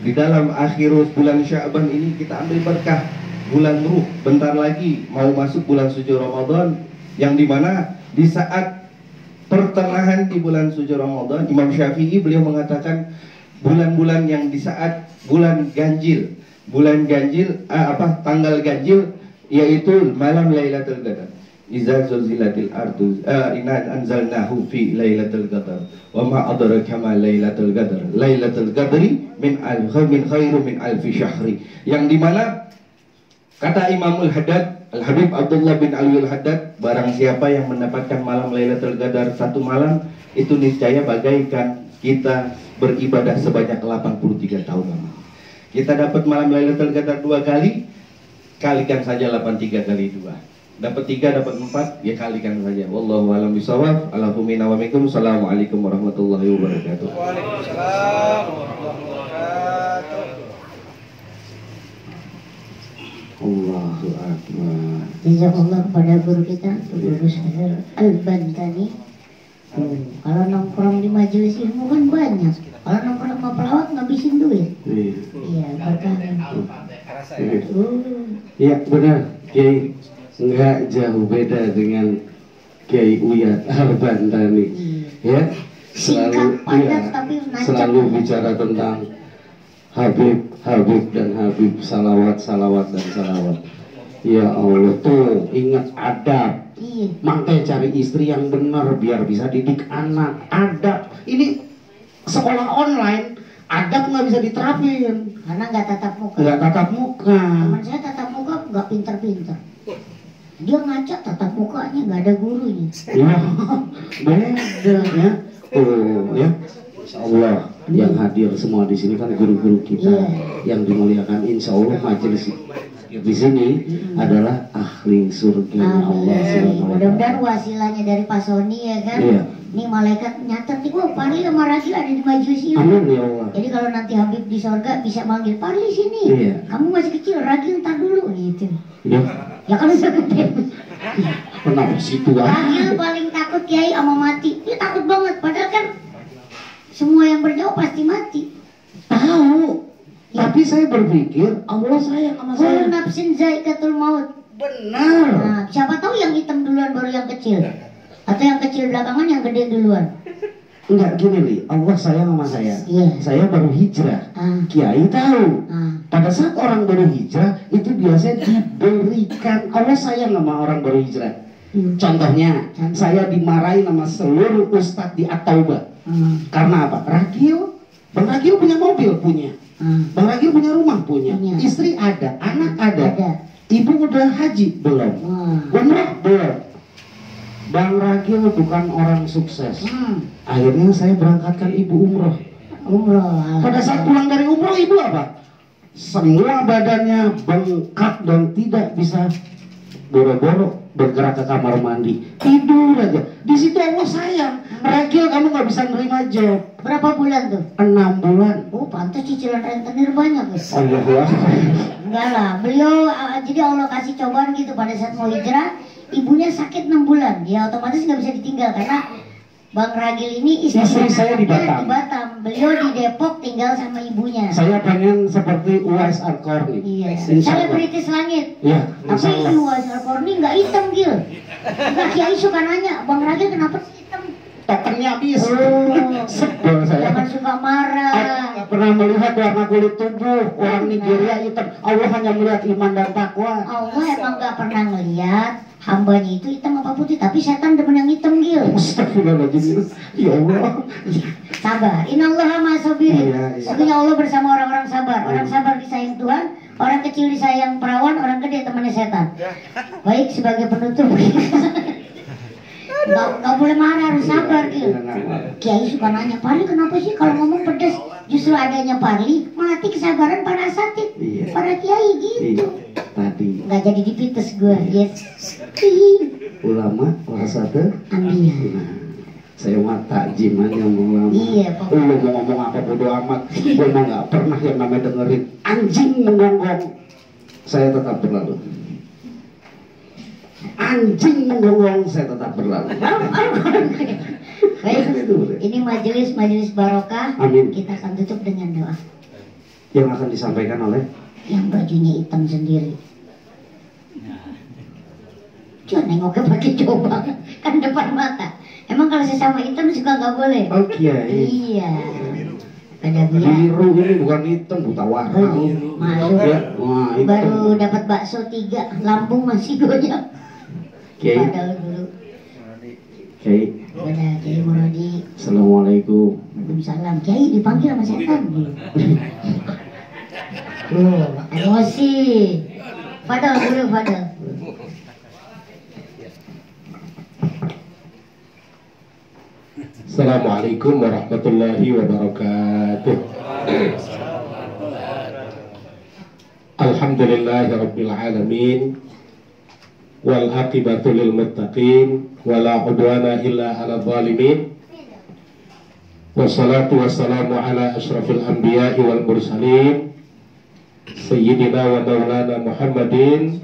Di dalam akhir bulan Sya'ban ini kita ambil berkah bulan Ruh. Bentar lagi mau masuk bulan suci Ramadan, yang dimana di saat pertengahan di bulan suci Ramadan, Imam Syafi'i beliau mengatakan bulan-bulan yang di saat bulan ganjil, tanggal ganjil, yaitu malam Lailatul Qadar. Iza zulzilatil ardu inna anzalnahu fi Lailatul Qadar. Wa ma adraka ma Lailatul Qadar. Lailatul Qadri min khairu min alfi syahri. Yang dimana kata Imamul Haddad, Al-Habib Abdullah bin Alwi Al-Haddad, barang siapa yang mendapatkan malam Lailatul Qadar satu malam, itu niscaya bagaikan kita beribadah sebanyak 83 tahun lama. Kita dapat malam Lailatul Qadar 2 kali, kalikan saja 83 kali 2. Dapat 3, dapat 4, ya kalikan saja. Wallahu a'lam bishawab. Assalamualaikum warahmatullahi wabarakatuh. Waalaikumsalam warahmatullahi wabarakatuh. Allahu Akbar. Jazakallah kepada guru kita, Guru Syahir Al-Bantani. Kalau nongkrong di majelis ilmu kan banyak. Kalau nongkrong sama pelawak ngabisin duit. Iya, berkah. Iya benar, Kiai. Nggak jauh beda dengan Kiai Uyat Al-Bantani. Ya, selalu selalu bicara tentang Habib dan Habib, salawat dan salawat. Ya Allah, tuh ingat adab. Makanya cari istri yang benar biar bisa didik anak. Adab ini sekolah online, adab nggak bisa diterapin karena nggak tatap muka. Teman saya tatap muka nggak pinter-pinter. Dia ngaca tatap mukanya nggak ada gurunya. Ya, beda ya. Oh ya, Insya Allah yang hadir semua di sini kan guru-guru kita yang dimuliakan. Insya Allah majelis di sini adalah ahli surga Allah. Mudah-mudahan wasilanya dari Pak Sony ya kan. Ini malaikat nyatet nih, wah Parli sama Ragil ada di majelis ini. Amin ya Allah. Jadi kalau nanti Habib di sorga bisa manggil Parli sini. Kamu masih kecil, Ragil ntar dulu gitu. Ya kan bisa gede. Kenapa situ Ragil paling takut Kiai sama mati. Dia takut banget. Padahal kan semua yang berjauh pasti mati. Tahu. Tapi saya berpikir Allah sayang sama saya. Nafsin zaikatul maut. Benar. Nah, siapa tahu yang hitam duluan baru yang kecil. Atau yang kecil belakangan, yang gede duluan. Enggak gini Li, Allah sayang sama saya. Saya baru hijrah. Kiai tahu. Pada saat orang baru hijrah itu biasanya diberikan, Allah sayang sama orang baru hijrah. Contohnya, saya dimarahin sama seluruh ustadz di At-Taubah. Karena apa? Ragil Bang Ragil punya mobil, punya. Bang Ragil punya rumah, punya. Punya. Istri ada, anak ada. Ada. Ibu udah haji belum? Umrah belum? Bang Ragil bukan orang sukses. Akhirnya saya berangkatkan ibu umroh. Umroh. Pada saat pulang dari umroh, ibu apa? Semua badannya bengkak dan tidak bisa boro-boro bergerak ke kamar mandi, tidur aja. Di situ Allah sayang. Ragil, kamu nggak bisa nerima job. Berapa bulan tuh? 6 bulan. Oh, pantas cicilan rentenir banyak guys. Allah. Enggak lah, beliau jadi Allah kasih cobaan gitu pada saat mau hijrah, ibunya sakit 6 bulan, ya otomatis nggak bisa ditinggal karena Bang Ragil ini istri saya di Batam. Beliau di Depok tinggal sama ibunya. Saya pengen seperti Uwais Al-Qarni. Iya. Insya Allah. Selebritis langit. Iya. Tapi Uwais Al-Qarni nggak hitam Gil. Nggak, Kiai suka nanya, Bang Ragil kenapa sih hitam? Tokennya habis. Sebel saya. Jangan suka marah. Nggak pernah melihat warna kulit tubuh orang Nigeria hitam. Allah hanya melihat iman dan takwa. Allah emang nggak pernah ngelihat hambanya itu hitam apa putih, tapi setan demen yang hitam Gil. Astagfirullahaladzim. Ya Allah. Sabar. Innallaha ma'as-sabirin. Iya, iya. Sesungguhnya Allah bersama orang-orang sabar. Orang sabar disayang Tuhan, orang kecil disayang perawan, orang gede temannya setan. Baik, sebagai penutup. Gak boleh marah, harus sabar Gil. Kiai suka nanya, Parli kenapa sih kalau ngomong pedas? Justru adanya Parli melatih kesabaran para asatid, Iya. para kiai gitu. Tadi Nggak jadi dipites gue, yes. ulama wasata. Ambil. Saya mah takjiman yang ulama. Iya, Pak. Lu mau ngomong apa bodo amat. Gue mah nggak pernah yang namanya dengerin anjing menggonggong. Saya tetap berlalu. Anjing menggonggong, saya tetap berlalu. Baik, ini majelis barokah. Amin. Kita akan tutup dengan doa. Yang akan disampaikan oleh Yang bajunya hitam sendiri. Jangan nengoknya pakai coba, kan depan mata. Emang kalau sesama hitam juga nggak boleh? Oh Kiai. Iya. Ada biar. Biru ini bukan hitam, buta warna. Masuk. Ya, wah, hitam. Baru dapat bakso 3, lambung masih goyang. Kiai. Padahal dulu. Kiai. Ada Kiai Muradi. Assalamualaikum. Waalaikumsalam. Kiai dipanggil sama setan. Loh, emosi. Fadal dulu, Fadal. Assalamualaikum warahmatullahi wabarakatuh. Alhamdulillahi rabbil alamin. Wal aqibatu lil muttaqin wala udwana illa 'alal zalimin. Wassalatu wassalamu ala asyrafil anbiya'i wal mursalin sayyidina wa maulana Muhammadin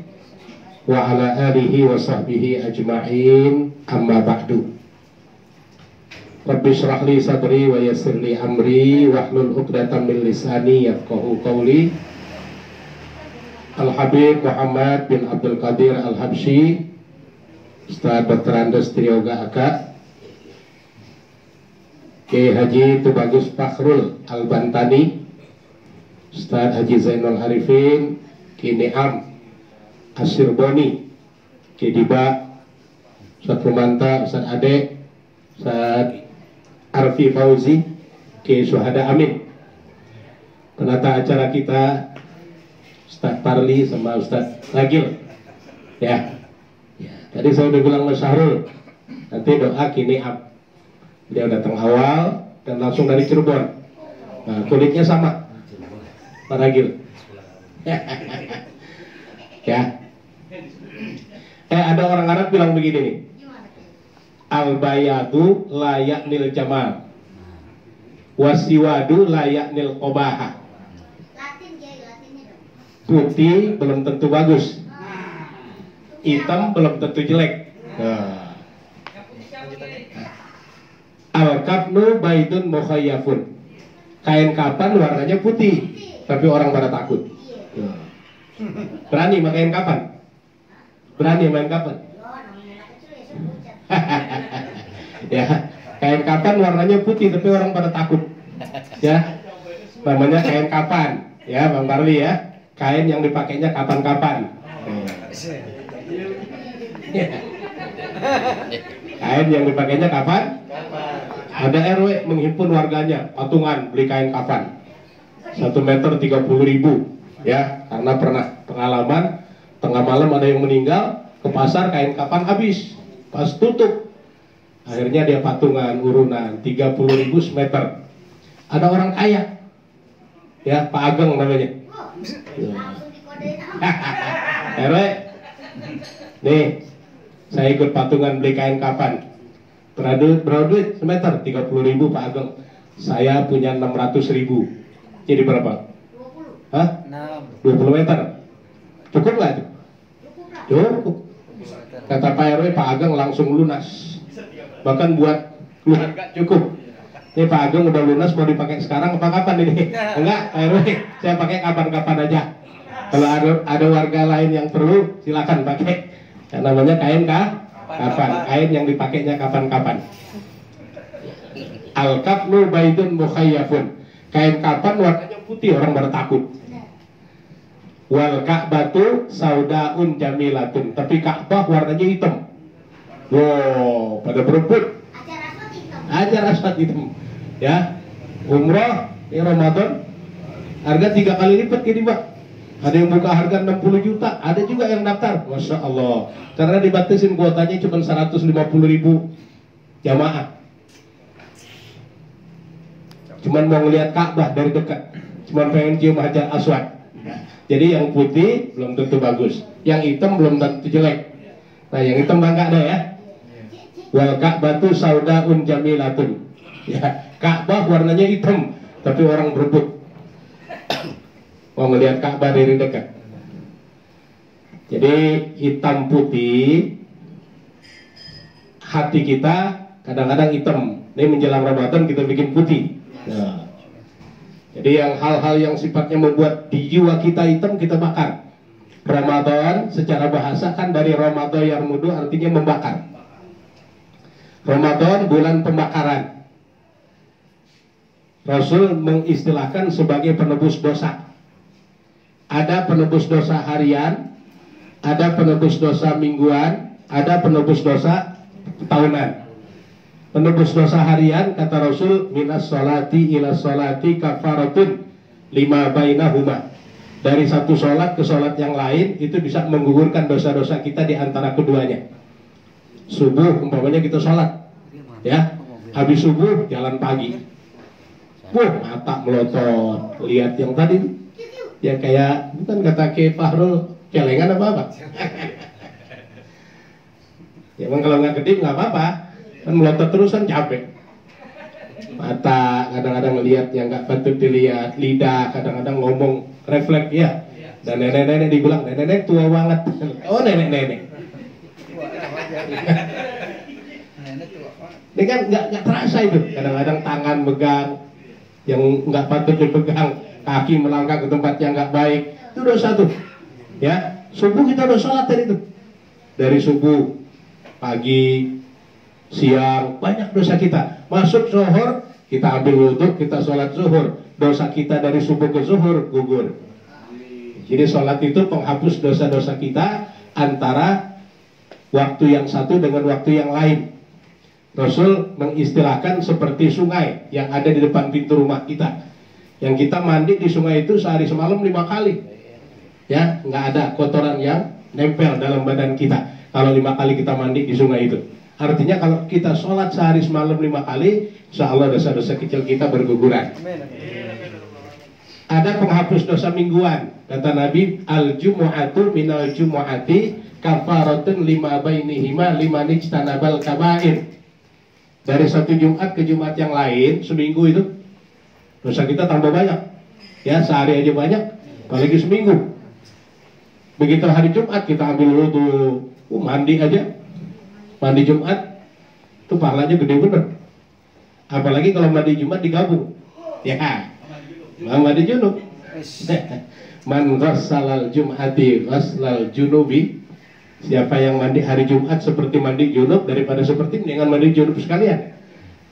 wa ala alihi wa sahbihi ajma'in, amma ba'du. Rabbi shrah li sadri wa yassir li amri wahlul 'uqdatam min lisani yafqahu qawli. Al-Habib Muhammad bin Abdul Qadir Al-Habsyi, Ustaz Dr. Andes Trioga Aka, Kiai Haji Tubagus Fakhrul Al-Bantani, Ustaz Haji Zainul Arifin, Kiai Ni'am Asyirboni, Kiai Diba, Ustaz Rumanta, Ustaz Ade, Ustaz Arfi Fauzi, Kiai Syuhada Amin. Penata acara kita Ustaz Parli sama Ustaz Ragil. Ya. Tadi saya udah bilang Mas Syahrul, nanti doa Kiai Ni'am. Dia datang awal dan langsung dari Cirebon. Nah, kulitnya sama Pak Ragil. Ya. Ada orang Arab bilang begini nih. Al-bayadu layak nil jamal, wasiwadu layak nil qobaha. Putih belum tentu bagus, hitam belum tentu jelek. Nah. Al-kafnu baitun mukhayyafun. Kain kapan warnanya putih, tapi orang pada takut. Nah. Berani main kapan? Berani main kapan? Ya, kain kapan warnanya putih tapi orang pada takut. Ya, namanya kain kapan. Ya, Bang Parli ya. Kain yang dipakainya kapan-kapan. Kain yang dipakainya kapan? Ada RW menghimpun warganya, patungan beli kain kafan 1 meter 30.000 ya, karena pernah pengalaman tengah malam ada yang meninggal, ke pasar kain kafan habis, pas tutup akhirnya dia patungan urunan 30.000 semeter. Ada orang kaya ya, Pak Ageng namanya. RW, nih saya ikut patungan beli kain kafan. Berapa duit semeter? 30.000 Pak Ageng. Saya punya 600.000. Jadi berapa? 20. Hah? 20 meter. Cukup nggak itu? Cukup. Kata Pak RW, Pak Ageng langsung lunas. Bahkan buat keluarga cukup. Ini Pak Ageng udah lunas, mau dipakai sekarang apa kapan ini? Enggak, Pak RW, saya pakai kapan-kapan aja. Kalau ada warga lain yang perlu, silakan pakai. Yang namanya kain kafan, kain yang dipakainya kapan-kapan. Al-kafnu baidun mukhayyafun. Kain kafan warnanya putih, orang pada takut. Wal ka'batu saudaun jamilatun. Tapi Ka'bah warnanya hitam. Wow, pada berebut. Ajar asfat hitam. Ya, umroh ini Ramadan harga 3 kali lipat gini Pak. Ada yang buka harga 60 juta, ada juga yang daftar. Masya Allah. Karena dibatasin kuotanya cuma 150.000 jamaah. Cuman mau ngelihat Ka'bah dari dekat. Cuman pengen cium Hajar Aswad. Jadi yang putih belum tentu bagus, yang hitam belum tentu jelek. Nah yang hitam bangga ada ya. Wal Ka'batu saudaun jamilatun. Ya, Ka'bah warnanya hitam, tapi orang berebut mau melihat Ka'bah dari dekat. Jadi hitam putih, hati kita kadang-kadang hitam. Ini menjelang Ramadan kita bikin putih. Nah, jadi yang hal-hal yang sifatnya membuat di jiwa kita hitam kita bakar. Ramadan secara bahasa kan dari Ramadan yarmudu artinya membakar. Ramadan bulan pembakaran. Rasul mengistilahkan sebagai penebus dosa. Ada penebus dosa harian, ada penebus dosa mingguan, ada penebus dosa tahunan. Penebus dosa harian kata Rasul, minas sholati ila sholati kafaratun lima bainahuma. Dari satu sholat ke sholat yang lain itu bisa menggugurkan dosa-dosa kita di antara keduanya. Subuh umpamanya kita sholat, ya, habis subuh jalan pagi. Mata melotot, lihat yang tadi, yang kayak bukan kata Ki Fahrul celengan apa? Ya emang kalau nggak kedip nggak apa-apa, kan melotot terus kan capek. Mata kadang-kadang melihat yang nggak patut dilihat, lidah kadang-kadang ngomong refleks ya. Dan nenek-nenek dibilang nenek-nenek tua banget. Oh nenek-nenek. Ini kan nggak terasa itu. Kadang-kadang tangan megang yang nggak patut dipegang, kaki melangkah ke tempat yang nggak baik, itu dosa tuh. Ya, subuh kita udah sholat tadi tuh. Dari subuh, pagi, siang, banyak dosa kita. Masuk zuhur, kita ambil wudhu, kita sholat zuhur. Dosa kita dari subuh ke zuhur gugur. Jadi sholat itu penghapus dosa-dosa kita antara waktu yang satu dengan waktu yang lain. Rasul mengistilahkan seperti sungai yang ada di depan pintu rumah kita. Yang kita mandi di sungai itu sehari semalam 5 kali. Ya, nggak ada kotoran yang nempel dalam badan kita kalau 5 kali kita mandi di sungai itu. Artinya kalau kita sholat sehari semalam 5 kali, insya Allah dosa-dosa kecil kita berguguran. Ada penghapus dosa mingguan. Kata Nabi, al-jumu'atu minal jumu'ati kafaratun lima bainihima liman ijtanabal kabair. Dari satu Jumat ke Jumat yang lain, seminggu itu dosa kita tambah banyak. Ya, sehari aja banyak, apalagi seminggu. Begitu hari Jumat kita ambil wudhu, mandi aja. Mandi Jumat itu pahalanya gede bener. Apalagi kalau mandi Jumat digabung. Ya, mandi junub. Man ghassalal jum'ati ghaslal junubi. Siapa yang mandi hari Jumat seperti mandi junub, daripada seperti dengan mandi junub sekalian.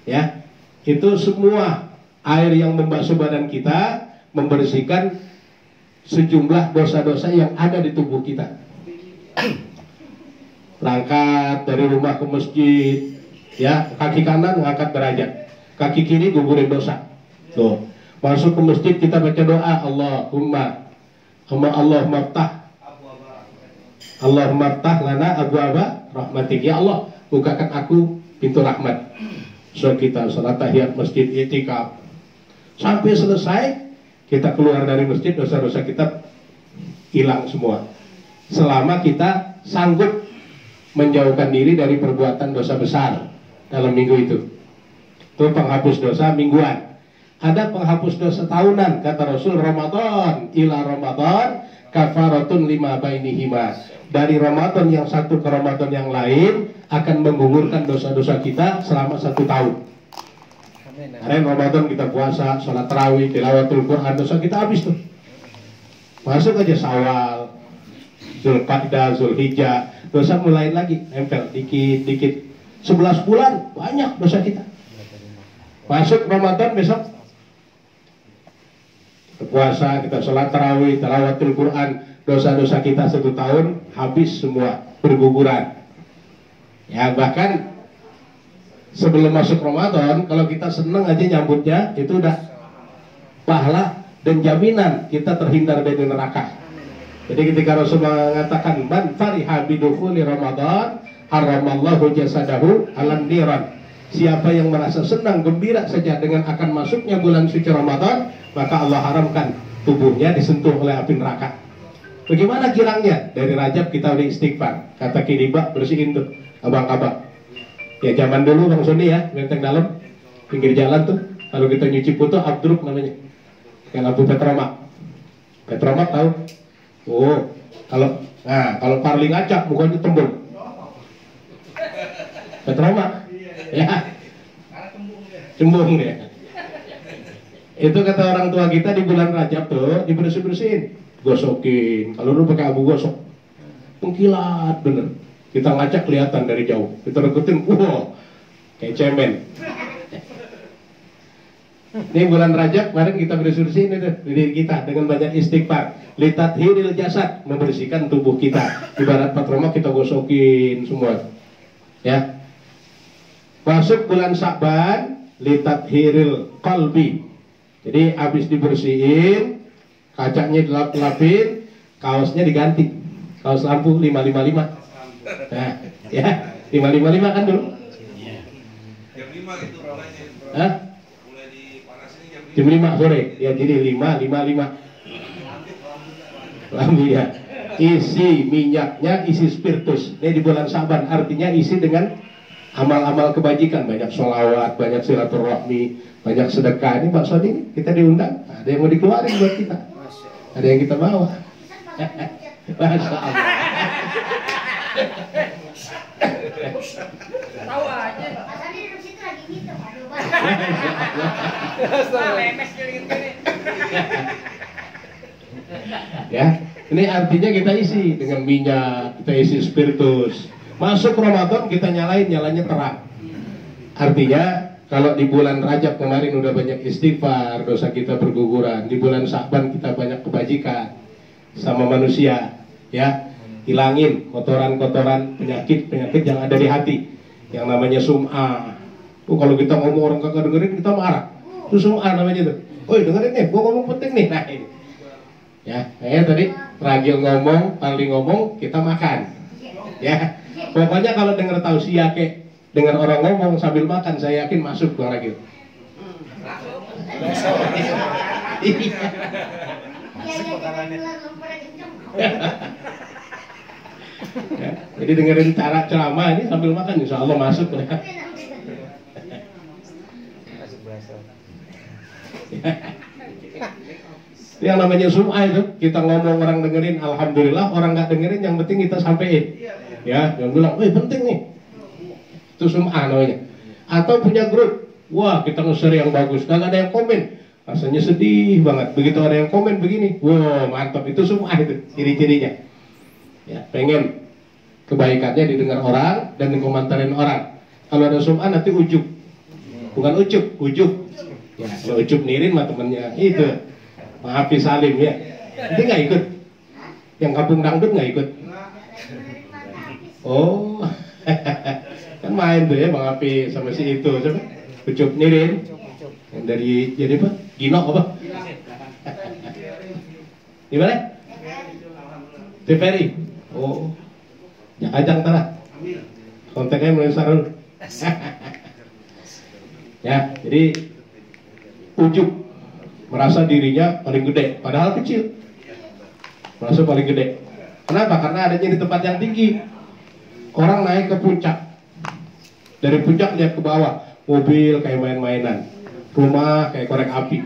Ya, itu semua air yang membasuh badan kita, membersihkan sejumlah dosa-dosa yang ada di tubuh kita. Berangkat dari rumah ke masjid, ya, kaki kanan ngangkat derajat. kaki kiri gugurin dosa. Tuh, masuk ke masjid kita baca doa, Allahumma ftah lana abwaaba rahmatik. Ya Allah, bukakan aku pintu rahmat. So kita salat tahiyat masjid, i'tikaf sampai selesai, kita keluar dari masjid, dosa-dosa kita hilang semua. Selama kita sanggup menjauhkan diri dari perbuatan dosa besar dalam minggu itu. Itu penghapus dosa mingguan. Ada penghapus dosa tahunan, kata Rasul, Ramadan ila Ramadan kafaratun lima bainihima. Dari Ramadan yang satu ke Ramadan yang lain akan menggugurkan dosa-dosa kita selama 1 tahun. Kemarin Ramadan kita puasa, sholat tarawih, tilawatul Quran, dosa kita habis tuh. Masuk aja Syawal, Zulqa'dah, Zulhijjah, dosa mulai lagi, nempel dikit-dikit. 11 bulan banyak dosa kita. Masuk Ramadan besok kita puasa, kita sholat tarawih, tilawatul Quran, dosa-dosa kita 1 tahun habis semua, berguguran. Ya, bahkan sebelum masuk Ramadan, kalau kita seneng aja nyambutnya, itu udah pahala dan jaminan kita terhindar dari neraka. Jadi ketika Rasul mengatakan man fariha bidukhuli Ramadan haramallahu jasadahu alan niran. Siapa yang merasa senang gembira saja dengan akan masuknya bulan suci Ramadan, maka Allah haramkan tubuhnya disentuh oleh api neraka. Bagaimana kirangnya? Dari Rajab kita udah istighfar. Kata Kiniba, bersihin tuh abang-abang. Ya zaman dulu Bang Sony ya, Menteng Dalam, pinggir jalan tuh, kalau kita nyuci putu abdruk namanya. Kayak lampu Petromak. Petromak tahu? Oh, kalau parling acak mukanya tembul. Petromak. Ya. Cembung dia. Itu kata orang tua kita di bulan Rajab tuh dibersih-bersihin, gosokin. Kalau lu pakai abu gosok, mengkilat bener. Kita ngacak kelihatan dari jauh. Kita regutin, wow, kayak cemen. Ini bulan Rajab, kemarin kita bersih-bersihin itu diri kita dengan banyak istighfar. Litathiril jasad, membersihkan tubuh kita. Ibarat patroma kita gosokin semua. Ya. Masuk bulan Sya'ban, litathiril qalbi. Jadi habis dibersihin, kacanya dilap-lapin, kaosnya diganti. Kaos lampu 555. Nah, ya, 555 kan dulu. Jam 5 itu mulainya. Hah? Mulai dipanasin Jam 5 sore. Ya, jadi 555. Lampu ya. Isi minyaknya, isi spiritus. Ini di bulan Sya'ban, artinya isi dengan amal-amal kebajikan, banyak sholawat, banyak silaturahmi, banyak sedekah. Ini Pak Sony, kita diundang. Ada yang mau dikeluarin buat kita. Ada yang kita bawa. Masya Allah. Tahu aja. Asal di situ lagi gitu, aduh Pak. Lemes gini-gini. Ya, ini artinya kita isi dengan minyak, kita isi spiritus. Masuk Ramadan kita nyalanya terang. Artinya kalau di bulan Rajab kemarin udah banyak istighfar, dosa kita berguguran. Di bulan Sya'ban kita banyak kebajikan sama manusia, ya. Hilangin kotoran-kotoran, penyakit-penyakit yang ada di hati, yang namanya sum'ah. Kalau kita ngomong orang kagak dengerin kita marah. Itu sum'ah namanya tuh. Woi dengerin nih, gua ngomong penting nih. Nah ini. Ya, kayaknya tadi Ragil ngomong, Parli ngomong, kita makan. Ya, pokoknya kalau dengar tausiah kayak dengar orang ngomong sambil makan, saya yakin masuk Bang Ragil. Ya, jadi dengerin cara ceramah ini sambil makan, insya Allah masuk. Yang namanya sum'ah itu, kita ngomong orang dengerin, alhamdulillah. Orang nggak dengerin, yang penting kita sampein. Ya, yang bilang, penting nih. Itu sum'ah namanya. Atau punya grup, wah kita nge-share yang bagus, nggak ada yang komen, rasanya sedih banget. Begitu ada yang komen begini, wah mantap, itu sum'ah itu, ciri-cirinya. Ya, pengen kebaikannya didengar orang dan dikomentarin orang. Kalau ada sum'ah nanti ujub, bukan ujub. Ya, kalau ujub nirin mah temennya itu. Hafiz Salim ya, nanti nggak ikut, yang kampung dangdut nggak ikut. Oh, kan main tuh ya Bang Hafiz sama si itu, siapa? Ucup Nirin yang dari jadi apa? Gino apa? Di mana? TVRI. Oh, ya ajang tanah. Kontaknya mulai sarul. Ya, jadi Ucup merasa dirinya paling gede, padahal kecil. Merasa paling gede. Kenapa? Karena adanya di tempat yang tinggi. Orang naik ke puncak. Dari puncak lihat ke bawah, mobil kayak main-mainan, rumah kayak korek api.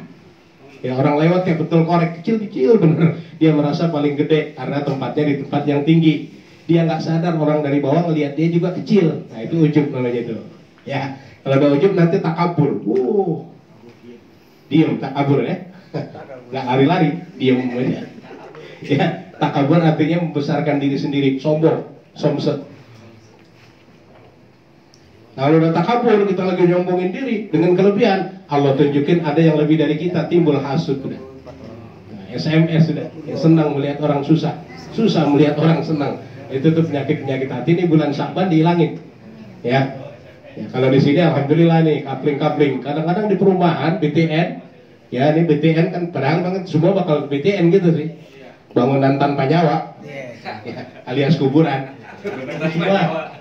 Ya orang lewat kayak betul korek kecil-kecil bener. Dia merasa paling gede karena tempatnya di tempat yang tinggi. Dia nggak sadar orang dari bawah ngelihat dia juga kecil. Nah itu ujub namanya itu. Ya kalau ada ujub nanti takabur. Diem takabur ya. Nggak lari-lari, diem aja. Ya takabur artinya membesarkan diri sendiri, sombong, somset. Kalau udah takabur, kita lagi nyombongin diri dengan kelebihan, Allah tunjukin ada yang lebih dari kita, timbul hasud udah. Nah, SMS sudah, yang senang melihat orang susah, susah melihat orang senang. Itu tuh penyakit hati ini bulan Sya'ban dihilangin. Ya, kalau di sini alhamdulillah nih kapling. Kadang-kadang di perumahan BTN, ya ini BTN kan padahal banget semua bakal BTN gitu sih, bangunan tanpa nyawa, ya, alias kuburan. Semua.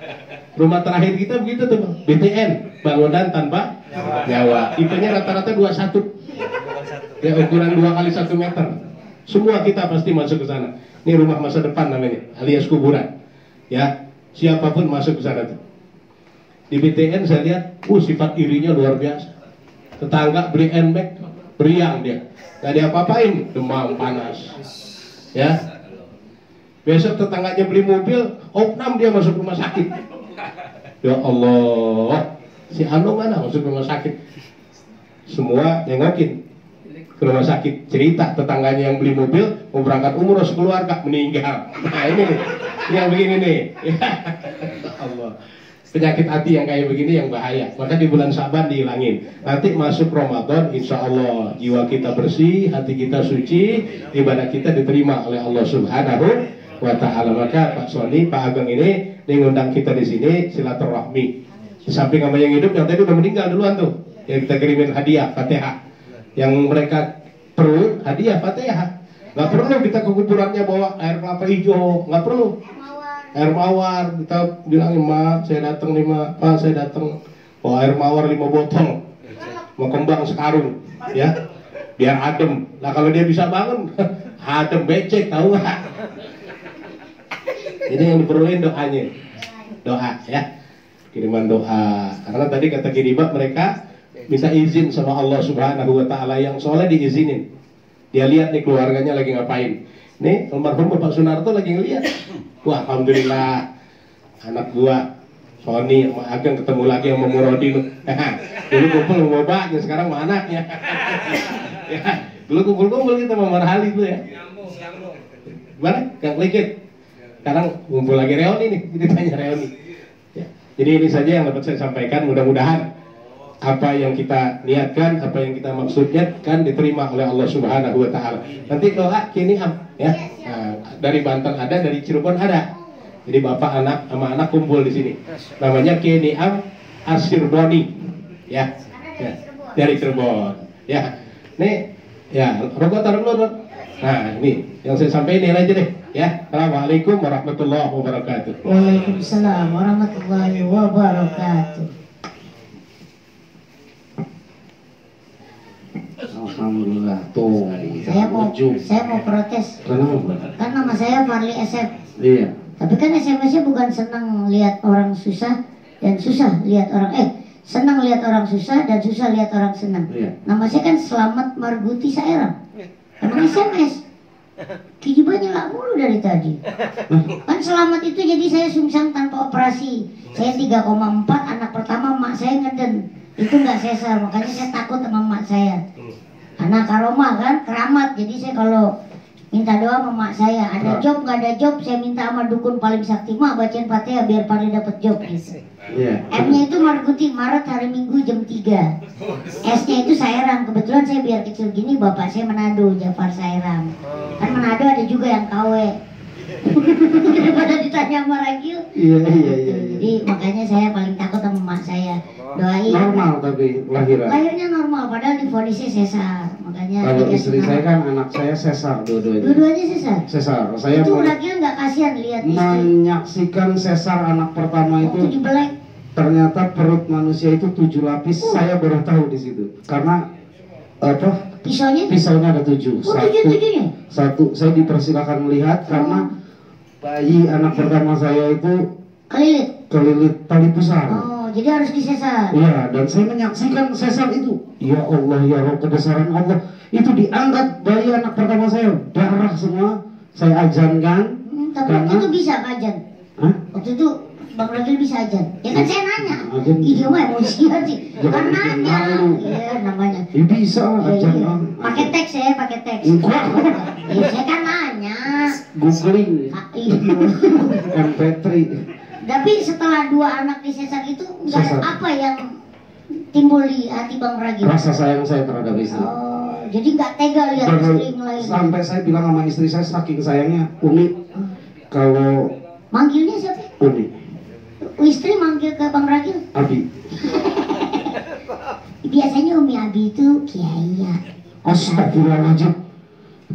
Rumah terakhir kita begitu tuh, BTN, bangunan tanpa nyawa. Tipenya rata-rata 21. Ya ukuran 2 kali 1 meter. Semua kita pasti masuk ke sana. Ini rumah masa depan namanya, alias kuburan. Ya, siapapun masuk ke sana tuh. Di BTN saya lihat, sifat irinya luar biasa. Tetangga beli NMAX, beriang dia. Gak diapa-apain, demam panas. Ya. Besok tetangganya beli mobil, opnam dia masuk rumah sakit. Ya Allah, si Anu mana masuk rumah sakit? Semua nengokin ke rumah sakit, cerita tetangganya yang beli mobil mau berangkat umroh sekeluarga meninggal. Nah ini nih, yang begini nih. Ya Allah, penyakit hati yang kayak begini yang bahaya. Maka di bulan Sya'ban dihilangin. Nanti masuk Ramadan, insya Allah jiwa kita bersih, hati kita suci, ibadah kita diterima oleh Allah Subhanahu wa Ta'ala. Maka Pak Sony, Pak Ageng ini ngundang kita di sini silaturahmi. Di samping sama yang hidup, yang tadi udah meninggal duluan tuh, yang kita kirimin hadiah Fatihah. Yang mereka perlu hadiah Fatihah. Nggak perlu kita ke kuburannya bawa air kelapa hijau, nggak perlu. Air mawar, kita bilangin, Ma, saya datang nih, Ma, Pak, saya datang bawa air mawar 5 botol, mau kembang sekarung, ya, biar adem. Nah kalau dia bisa bangun, adem becek, tahu nggak? Ini yang diperluin doanya, doa ya, kiriman doa. Karena tadi kata kiriman mereka minta izin sama Allah Subhanahu wa Ta'ala, yang soleh diizinin. Dia lihat nih keluarganya lagi ngapain. Nih almarhum Bapak Sunarto lagi ngeliat. Wah alhamdulillah, anak gua Sony sama Ageng ketemu lagi sama Murodin. Dulu kumpul sama bapaknya, sekarang sama anaknya. Ya, dulu kumpul-kumpul kita sama Marhali tuh ya. Gimana? Kang Likit. Sekarang ngumpul lagi reuni nih, ditanya reuni. Ya. Jadi ini saja yang dapat saya sampaikan. Mudah-mudahan apa yang kita niatkan, apa yang kita maksudnya kan diterima oleh Allah Subhanahu wa Ta'ala. Nanti doa kini ya. Nah, dari Banten ada, dari Cirebon ada. Jadi bapak anak sama anak kumpul di sini. Namanya Kini Asirboni. Ya. Ya. Dari Cirebon. Ya. Nih, ya, rokok taruh dulu. Nah, ini yang saya sampaikan ini aja deh. Ya. Assalamualaikum warahmatullahi wabarakatuh. Waalaikumsalam warahmatullahi wabarakatuh. Alhamdulillah tuh. Saya mau protes. Kan nama saya Farli SF. Iya. Tapi kan SMS-nya bukan senang lihat orang susah dan susah lihat orang senang lihat orang susah dan susah lihat orang senang. Iya. Nama saya kan Selamat Marguti Saeram. Emang SMS. Kijibannya nggak mulu dari tadi. Kan selamat itu jadi saya sungsang tanpa operasi. Saya 3,4, anak pertama mak saya ngeden. Itu nggak sesar, makanya saya takut sama mak saya. Anak karomah kan, keramat. Jadi saya kalau minta doa sama mak saya, ada job nggak ada job, saya minta sama dukun paling sakti, mak bacain Fatihah biar Farli dapat job gitu. Iya. M-nya itu Marguti, Maret hari Minggu jam 3. S-nya itu Saeram. Kebetulan saya biar kecil gini, bapak saya Manado, Jafar Saeram. Kan Manado ada juga yang KW. Daripada ditanya sama Ragil. Iya. Jadi makanya saya paling takut sama mak saya. Doain. Normal tapi lahiran. Lahirnya normal, padahal divonisnya sesar. Makanya Kalau dikasih istri nama. saya kan anak saya sesar dua-duanya. Dua-duanya sesar. Sesar. Saya Itu Ragil nggak kasihan lihat istri. menyaksikan sesar anak pertama Waktu itu. dibelek. Ternyata perut manusia itu 7 lapis. Saya baru tahu di situ. Karena apa? Pisaunya ada 7. Oh, tujuh-tujuhnya? Satu saya dipersilakan melihat karena bayi anak pertama saya itu kelilit tali pusar. Oh, jadi harus disesar. Iya, dan saya menyaksikan sesar itu. Ya Allah, ya Roh, kebesaran Allah. Itu diangkat bayi anak pertama saya, darah semua. Saya ajankan. Tapi waktu itu bisa ajan. Hah? Waktu itu Bang Ragil bisa ajan. Ya kan saya nanya. Ajan. Ih, dia mah emosi aja. Kan Jangan bikin nanya. malu. Iya, namanya. Ya bisa lah Iya, ajan. iya. Bang. Pakai teks ya, pakai teks. Enggak. Iya, saya kan nanya. Googling Ah, iya. MP3. Tapi setelah 2 anak disesar itu nggak ada Sesar. apa yang timbul di hati Bang Ragil. Rasa sayang saya terhadap istri. Oh, jadi nggak tega lihat istri ngelahirin. Sampai saya bilang sama istri saya saking sayangnya, Umi, kalau Manggilnya siapa? Umi, Istri manggil ke Bang Ragil. Abi, Biasanya Umi Abi itu Kiai ya. astagfirullahaladzim.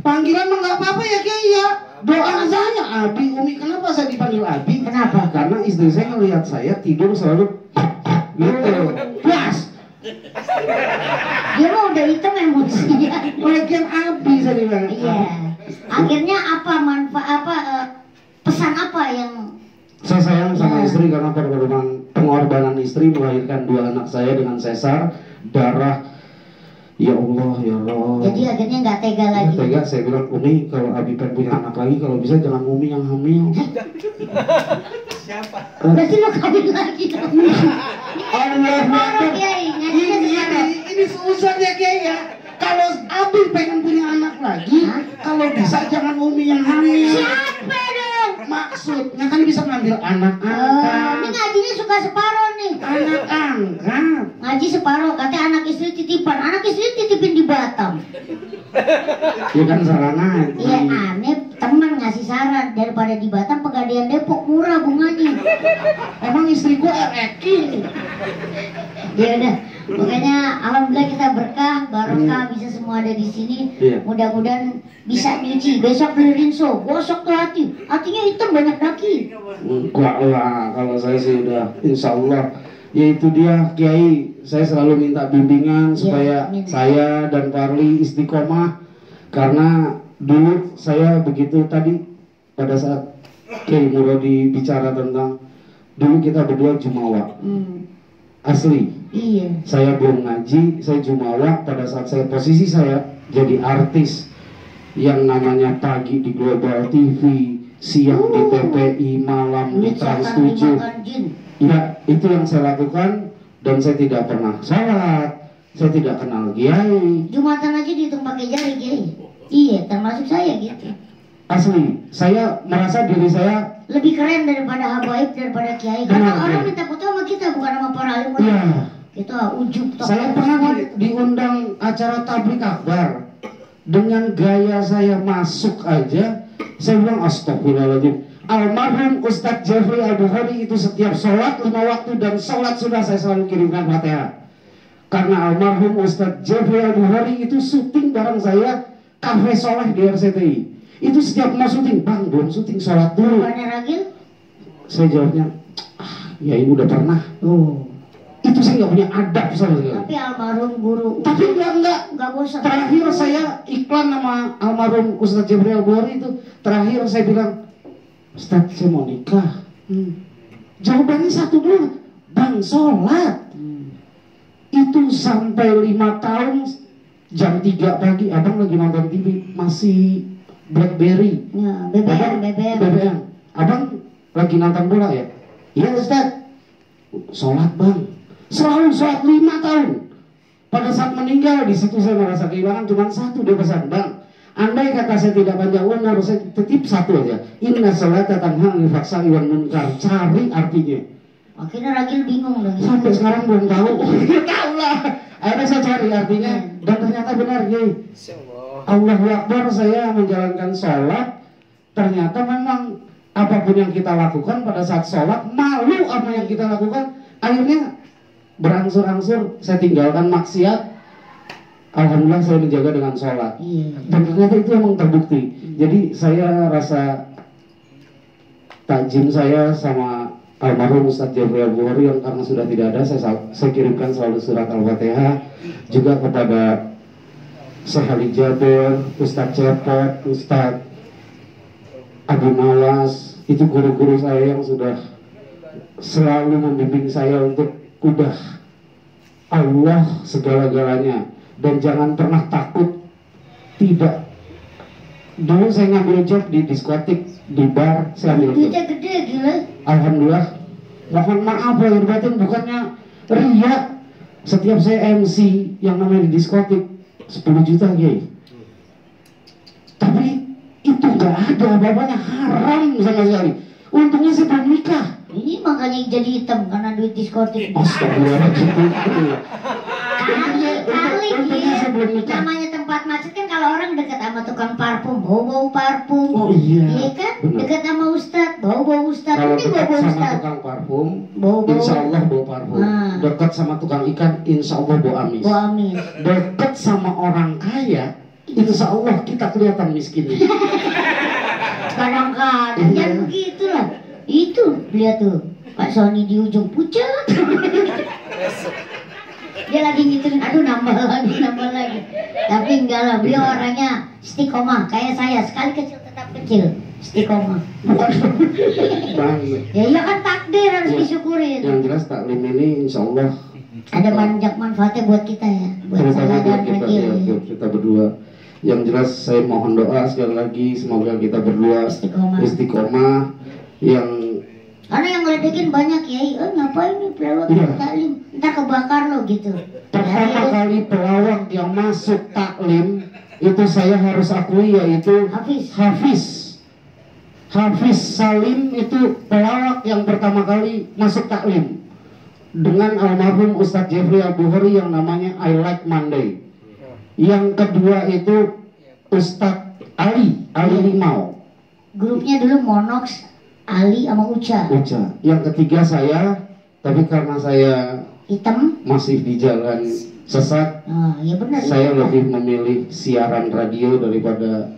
Panggilan mah nggak apa-apa ya Kiai ya. Doa saya Abi, Umi. Kenapa saya dipanggil Abi? Kenapa? Karena istri saya ngelihat saya tidur selalu gitu. Plus, Dia mah udah hitam emosinya. lagian Abi saya bilang. Iya. Akhirnya apa pesan apa yang Saya sayang sama Ya. istri karena pengorbanan istri melahirkan 2 anak saya dengan sesar, darah. Ya Allah, ya Allah. jadi akhirnya nggak tega Ya, lagi. tega, saya bilang, Umi kalau Abi pengen punya anak lagi, kalau bisa jangan Umi yang hamil. Berarti lo kawin lagi dong. Allah Separuh Kiai, ngajinya separuh. ini susah ya Kiai ya. Kalau Abi pengen punya anak lagi, Hah? kalau bisa jangan Umi yang hamil. Siapa dong? Maksudnya kan bisa ngambil anak Ini angkat. ngajinya suka separuh nih. Anak angkat. Ngaji separuh, katanya anak istri titipan. Anak istri titipin di Batam. Ya kan salah ngaji. Iya aneh, teman ngasih saran daripada di Batam Pegadaian Depok murah bunganya. Emang istri gua Eki. Ya udah, makanya alhamdulillah kita berkah, barokah bisa semua ada di sini. Iya. Mudah-mudahan bisa nyuci. Besok beli rinso, gosok tuh hati. Hatinya hitam banyak daki. Enggak lah, kalau saya sih udah insya Allah. Ya itu dia Kiai, saya selalu minta bimbingan supaya amin. saya dan Parli istiqomah. Karena dulu saya begitu tadi pada saat Kiai Muradi bicara tentang dulu kita berdua jumawa. Asli, Iya. saya belum ngaji, saya jumawa pada saat saya posisi saya jadi artis yang namanya pagi di Global TV, siang di TPI, malam di Duit Trans setan 7. dimakan jin. Ya, itu yang saya lakukan dan saya tidak pernah sholat, saya tidak kenal kiai. Jumatan aja dihitung pakai jari Kiai. Iya, termasuk saya gitu. Asli, saya merasa diri saya Lebih keren daripada habaib daripada Kiai. Benar, Karena orang Kiai. minta foto sama kita bukan sama para alim. ya, Kita ujub tok. saya pernah diundang acara tablik akbar dengan gaya saya masuk aja, saya bilang astagfirullahaladzim. Almarhum Ustadz Jeffrey Al-Bukhari itu setiap sholat 5 waktu dan sholat sudah saya selalu kirimkan Fatihah. Karena almarhum Ustadz Jeffrey Al-Bukhari itu syuting bareng saya Cafe Soleh di RCTI. Itu setiap mau syuting, Bang belum syuting sholat dulu. Bukannya Ragil? Saya jawabnya, ya ibu udah pernah. Oh. Itu saya nggak punya adab sama sekali. Tapi almarhum guru. Tapi enggak. Nggak bosan. Terakhir saya iklan sama almarhum Ustadz Jeffrey Al-Bukhari itu, terakhir saya bilang, Ustadz saya mau nikah. Jawabannya satu dulu, Bang sholat. Itu sampai 5 tahun jam 3 pagi abang lagi nonton TV masih BlackBerry. Ya, BBM. BBM. Abang lagi nonton bola ya? Iya Ustadz. Sholat bang. Selalu sholat 5 tahun. Pada saat meninggal di situ saya merasa kehilangan cuma satu dia pesan, Bang. Andai kata saya tidak panjang umur, saya titip satu aja. Inna sholata tanha 'anil fahsya'i wal munkar. Cari artinya. Akhirnya Ragil bingung dong. Sampai sekarang belum tahu. Tahu lah. Akhirnya saya cari artinya dan ternyata benar, Kiai. Allahu Akbar, saya menjalankan sholat. Ternyata memang apapun yang kita lakukan pada saat sholat, malu apa yang kita lakukan. Akhirnya berangsur-angsur saya tinggalkan maksiat. Alhamdulillah saya menjaga dengan sholat. Dan ternyata itu emang terbukti. Jadi saya rasa takjim saya sama almarhum Ustadz Jeffrey Al-Bukhari yang karena sudah tidak ada, saya kirimkan selalu surat Al-Fatihah juga kepada Syekh Ali Jabir, Ustadz Cepot, Ustadz Abu Nawas. Itu guru-guru saya yang sudah selalu membimbing saya untuk udah Allah segala-galanya. Dan jangan pernah takut. Tidak. Dulu saya ngambil job di diskotik, di bar, saya ambil job. Gede gila. Alhamdulillah. Mohon maaf lahir batin, bukannya ria. Setiap saya MC yang namanya di diskotik 10 juta Kiai. Tapi itu nggak ada apa-apanya, haram sama sekali. Untungnya saya belum nikah. Ini makanya jadi hitam karena duit diskotik. Astagfirullahaladzim. Kali Untungnya saya belum nikah. namanya tempat macet kan kalau orang dekat sama tukang parfum, bau parfum. Oh iya. Iya kan? Benar. Dekat sama ustad, bau ustad. Kalau Ini dekat bau sama ustad. tukang parfum, Bau-bau. insya Allah bau parfum. Nah. Dekat sama tukang ikan, insya Allah bau amis. Bau amis. Dekat sama orang kaya, insya Allah kita kelihatan miskin. Kadang-kadang Iya. jangan begitu lah. Itu lihat tuh Pak Sony di ujung pucat. Dia lagi ngituin, aduh nambah lagi. Tapi enggak lah, beliau orangnya istiqomah kayak saya, sekali kecil tetap kecil, istiqomah. Ya iya kan takdir harus Ya. disyukurin. Yang jelas taklim ini insya Allah Ada banyak manfaatnya buat kita ya, buat terutama saya buat dan kita, radio. ya, buat kita berdua. Yang jelas saya mohon doa sekali lagi semoga kita berdua istiqomah. Yang Karena yang ngeledekin banyak ya, ngapain nih pelawak Iya. taklim, ntar kebakar lo gitu. pertama kali pelawak yang masuk taklim itu saya harus akui yaitu Hafiz Salim. Itu pelawak yang pertama kali masuk taklim dengan almarhum Ustadz Jeffrey Al-Bukhari yang namanya I Like Monday. Yang kedua itu Ustadz Ali Limau. Grupnya dulu Monox, Ali sama Uca. Yang ketiga saya, tapi karena saya Hitam. masih di jalan sesat, Ya benar. saya iya. lebih memilih siaran radio daripada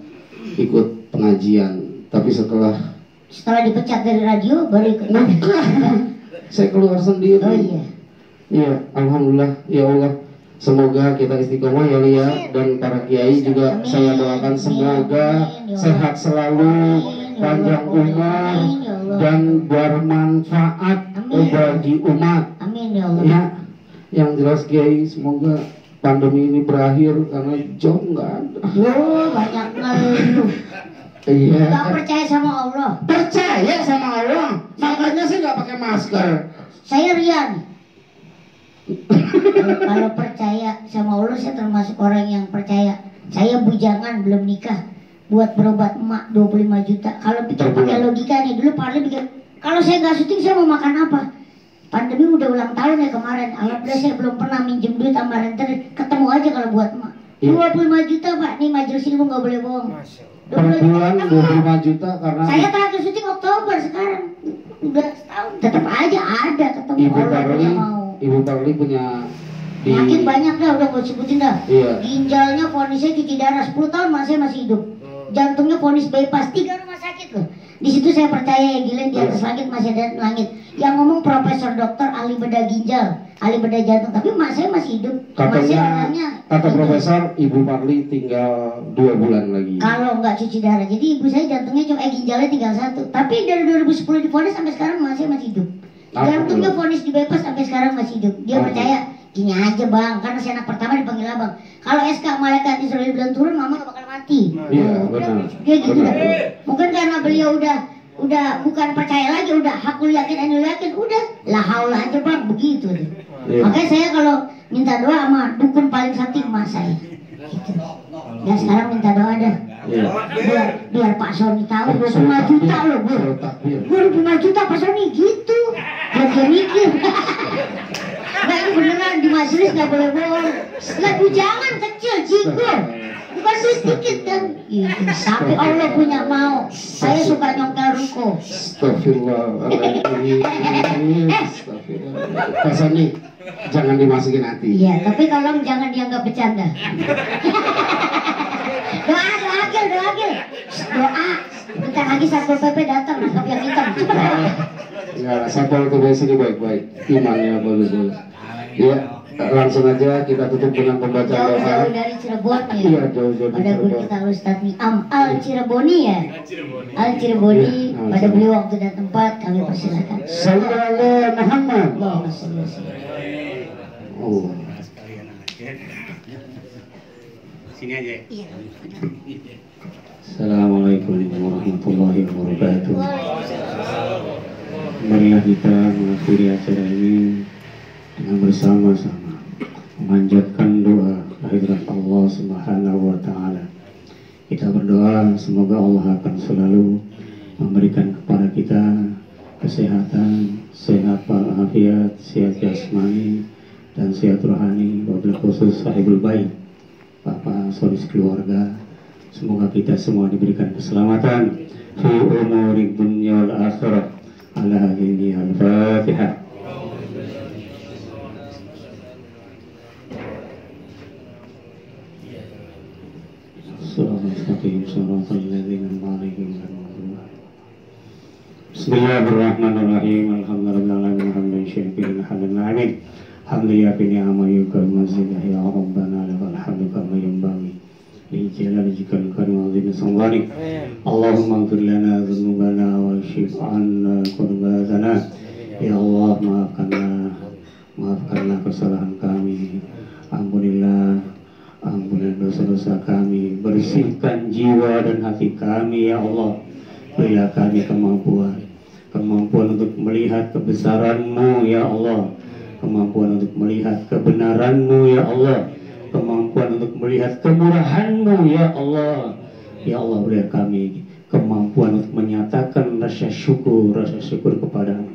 ikut pengajian. Tapi setelah dipecat dari radio baru ikut. saya keluar sendiri. Oh iya. Iya, alhamdulillah ya Allah. Semoga kita istiqomah ya Lia, dan para kiai juga Amin. saya doakan semoga Amin, ya Allah. sehat selalu, Amin, ya panjang Allah. umur Amin, ya Allah. dan bermanfaat Amin. bagi umat. Amin ya Allah. Ya, yang jelas kiai semoga pandemi ini berakhir karena job nggak ada. Banyak ngeluh. Iya. Gak percaya sama Allah. Percaya sama Allah, makanya saya nggak pakai masker. Saya Rian. Kalau percaya sama Allah, saya termasuk orang yang percaya. Saya bujangan belum nikah, buat berobat emak 25 juta. Kalau pikir pakai logika nih, dulu Parli pikir kalau saya nggak syuting saya mau makan apa? Pandemi udah ulang tahun ya kemarin. Alhamdulillah saya belum pernah minjem duit sama renter. Ketemu aja kalau buat emak. 25 juta Pak, nih majelis ilmu nggak boleh bohong. Per bulan 25 juta karena Saya terakhir syuting Oktober sekarang. Udah setahun, tetap aja ada ketemu Ibu Allah Parli, yang mau. Ibu Parli punya di Penyakit banyak dah, udah gue sebutin dah. Iya. Ginjalnya vonisnya cuci darah 10 tahun masih hidup. Jantungnya vonis bypass 3 rumah sakit loh. Di situ saya percaya ya gila, di atas langit masih ada langit. Yang ngomong Profesor Dokter ahli bedah ginjal, ahli bedah jantung. Tapi mak saya masih hidup. katanya kata Profesor Ibu Parli tinggal 2 bulan lagi. Kalau nggak cuci darah, jadi ibu saya jantungnya cuma ginjalnya tinggal 1. Tapi dari 2010 divonis sampai sekarang masih hidup. Jantungnya vonis di bypass sampai sekarang masih hidup. Dia percaya gini aja bang, karena saya anak pertama dipanggil abang. Kalau SK malaikat Israel bilang turun, mama gak bakal mati. Iya, benar. Dia gitu Benar. dah. Mungkin karena beliau udah bukan percaya lagi, udah hakul yakin, anil yakin, udah lah haul aja bang, begitu deh. Iya. Makanya saya kalau minta doa sama dukun paling sakti emak saya. Gitu. Ya sekarang minta doa dah. Iya. Biar Pak Sony tahu 25 juta loh gue. Suruh takbir. 25 juta Pak Sony gitu. Biar dia mikir. Nah ini beneran kan di majelis nggak boleh bohong. Lah jangan kecil jigo. Bukan duit dikit kan. Tapi Allah punya mau. Saya suka nyongkel ruko. Astagfirullahaladzim. Astagfirullah. Pak Sani, jangan dimasukin hati. Iya, tapi kalau jangan dianggap bercanda. Doa. Bentar lagi Satpol PP datang nangkap yang hitam. Ya, Satpol PP sini baik-baik. Imannya bagus-bagus. Ya, langsung aja kita tutup dengan pembacaan doa. Jauh dari Cirebon ya. Iya, jauh-jauh dari Pada guru Cirebon. kita Ustadz Niam Al Cireboni ya. Al Cireboni. Ya, Pada beliau waktu dan tempat kami persilakan. Sallallahu Muhammad. Allahumma sholli wa sallim. Oh. Sini aja. Iya. Assalamualaikum warahmatullahi wabarakatuh. Marilah kita mengakhiri acara ini dengan bersama-sama memanjatkan doa kehadirat Allah Subhanahu wa taala. Kita berdoa semoga Allah akan selalu memberikan kepada kita kesehatan, sehat walafiat, sehat jasmani dan sehat rohani, wabil khusus sahibul bait, Bapak saudara keluarga. Semoga kita semua diberikan keselamatan fi umuri dunya wal akhirah. Ala hadhihi al-Fatihah. Bismillahirrahmanirrahim. Alhamdulillahirabbil alamin. Syukuran alhamdulillah. Hamdulillah bi ni'amati wa mazidah ya rabbana lakal hamdu kama yanbaghi li jalalika al-karim wa azimi sultanik. Allahumma ighfir lana dhunubana wa shif 'anna qurbatana. Ya Allah, maafkanlah kesalahan kami. Ampunilah dosa-dosa kami. Bersihkan jiwa dan hati kami ya Allah. Berilah kami kemampuan untuk melihat kebesaran-Mu ya Allah, kemampuan untuk melihat kebenaran-Mu ya Allah, kemampuan untuk melihat kemurahan-Mu ya Allah. Ya Allah, berilah kami kemampuan untuk menyatakan rasa syukur kepada-Mu.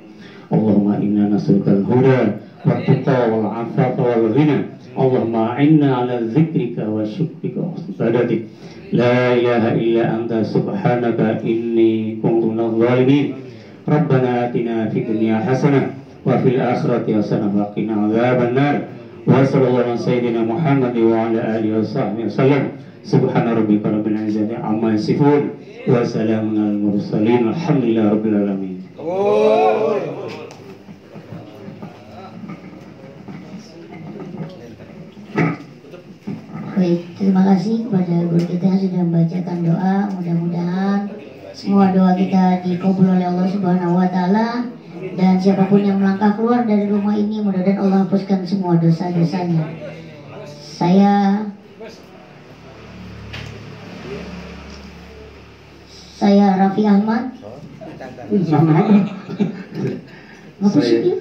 Allahumma inna nas'alukal huda wa tuqa wal afafa wal ghina. Allahumma inna ala dzikrika wa syukrika wa ibadatik. La ilaha illa anta subhanaka inni kuntu minadh dhalimin. Rabbana atina fid dunya hasanah wa fil akhirati hasanah wa qina adzaban nar. Wa sallallahu ala sayyidina Muhammad wa ala alihi wa sahbihi wasallam. Subhana rabbika rabbil izzati amma yasifun wa salamun alal mursalin. Alhamdulillahi rabbil alamin. Baik, terima kasih kepada guru kita yang sudah membacakan doa. Mudah-mudahan semua doa kita dikabul oleh Allah Subhanahu wa taala, dan siapapun yang melangkah keluar dari rumah ini mudah-mudahan Allah hapuskan semua dosa-dosanya. Saya Raffi Ahmad. Apa sih dia?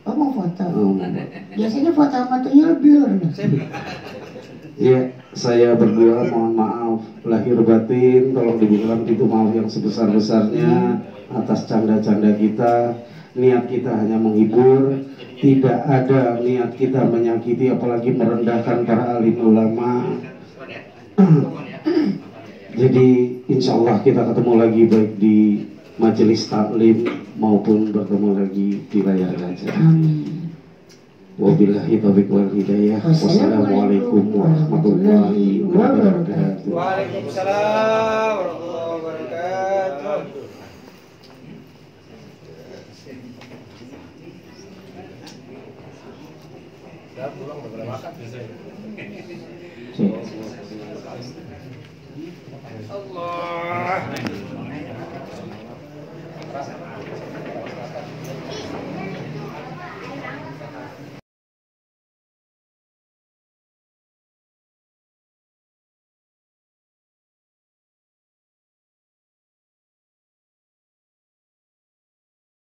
Oh, mau foto. Biasanya foto sama tuyul blur. Ya, saya berdua mohon maaf lahir batin, tolong dibukakan pintu maaf yang sebesar-besarnya atas canda-canda kita. Niat kita hanya menghibur, tidak ada niat kita menyakiti apalagi merendahkan para alim ulama. Jadi insya Allah kita ketemu lagi baik di majelis taklim maupun bertemu lagi di layar kaca. Amin. Wabillahi taufiq wal hidayah. Wassalamualaikum warahmatullahi wabarakatuh. Waalaikumsalam warahmatullahi wabarakatuh. Sudah pulang udah makan. Allah.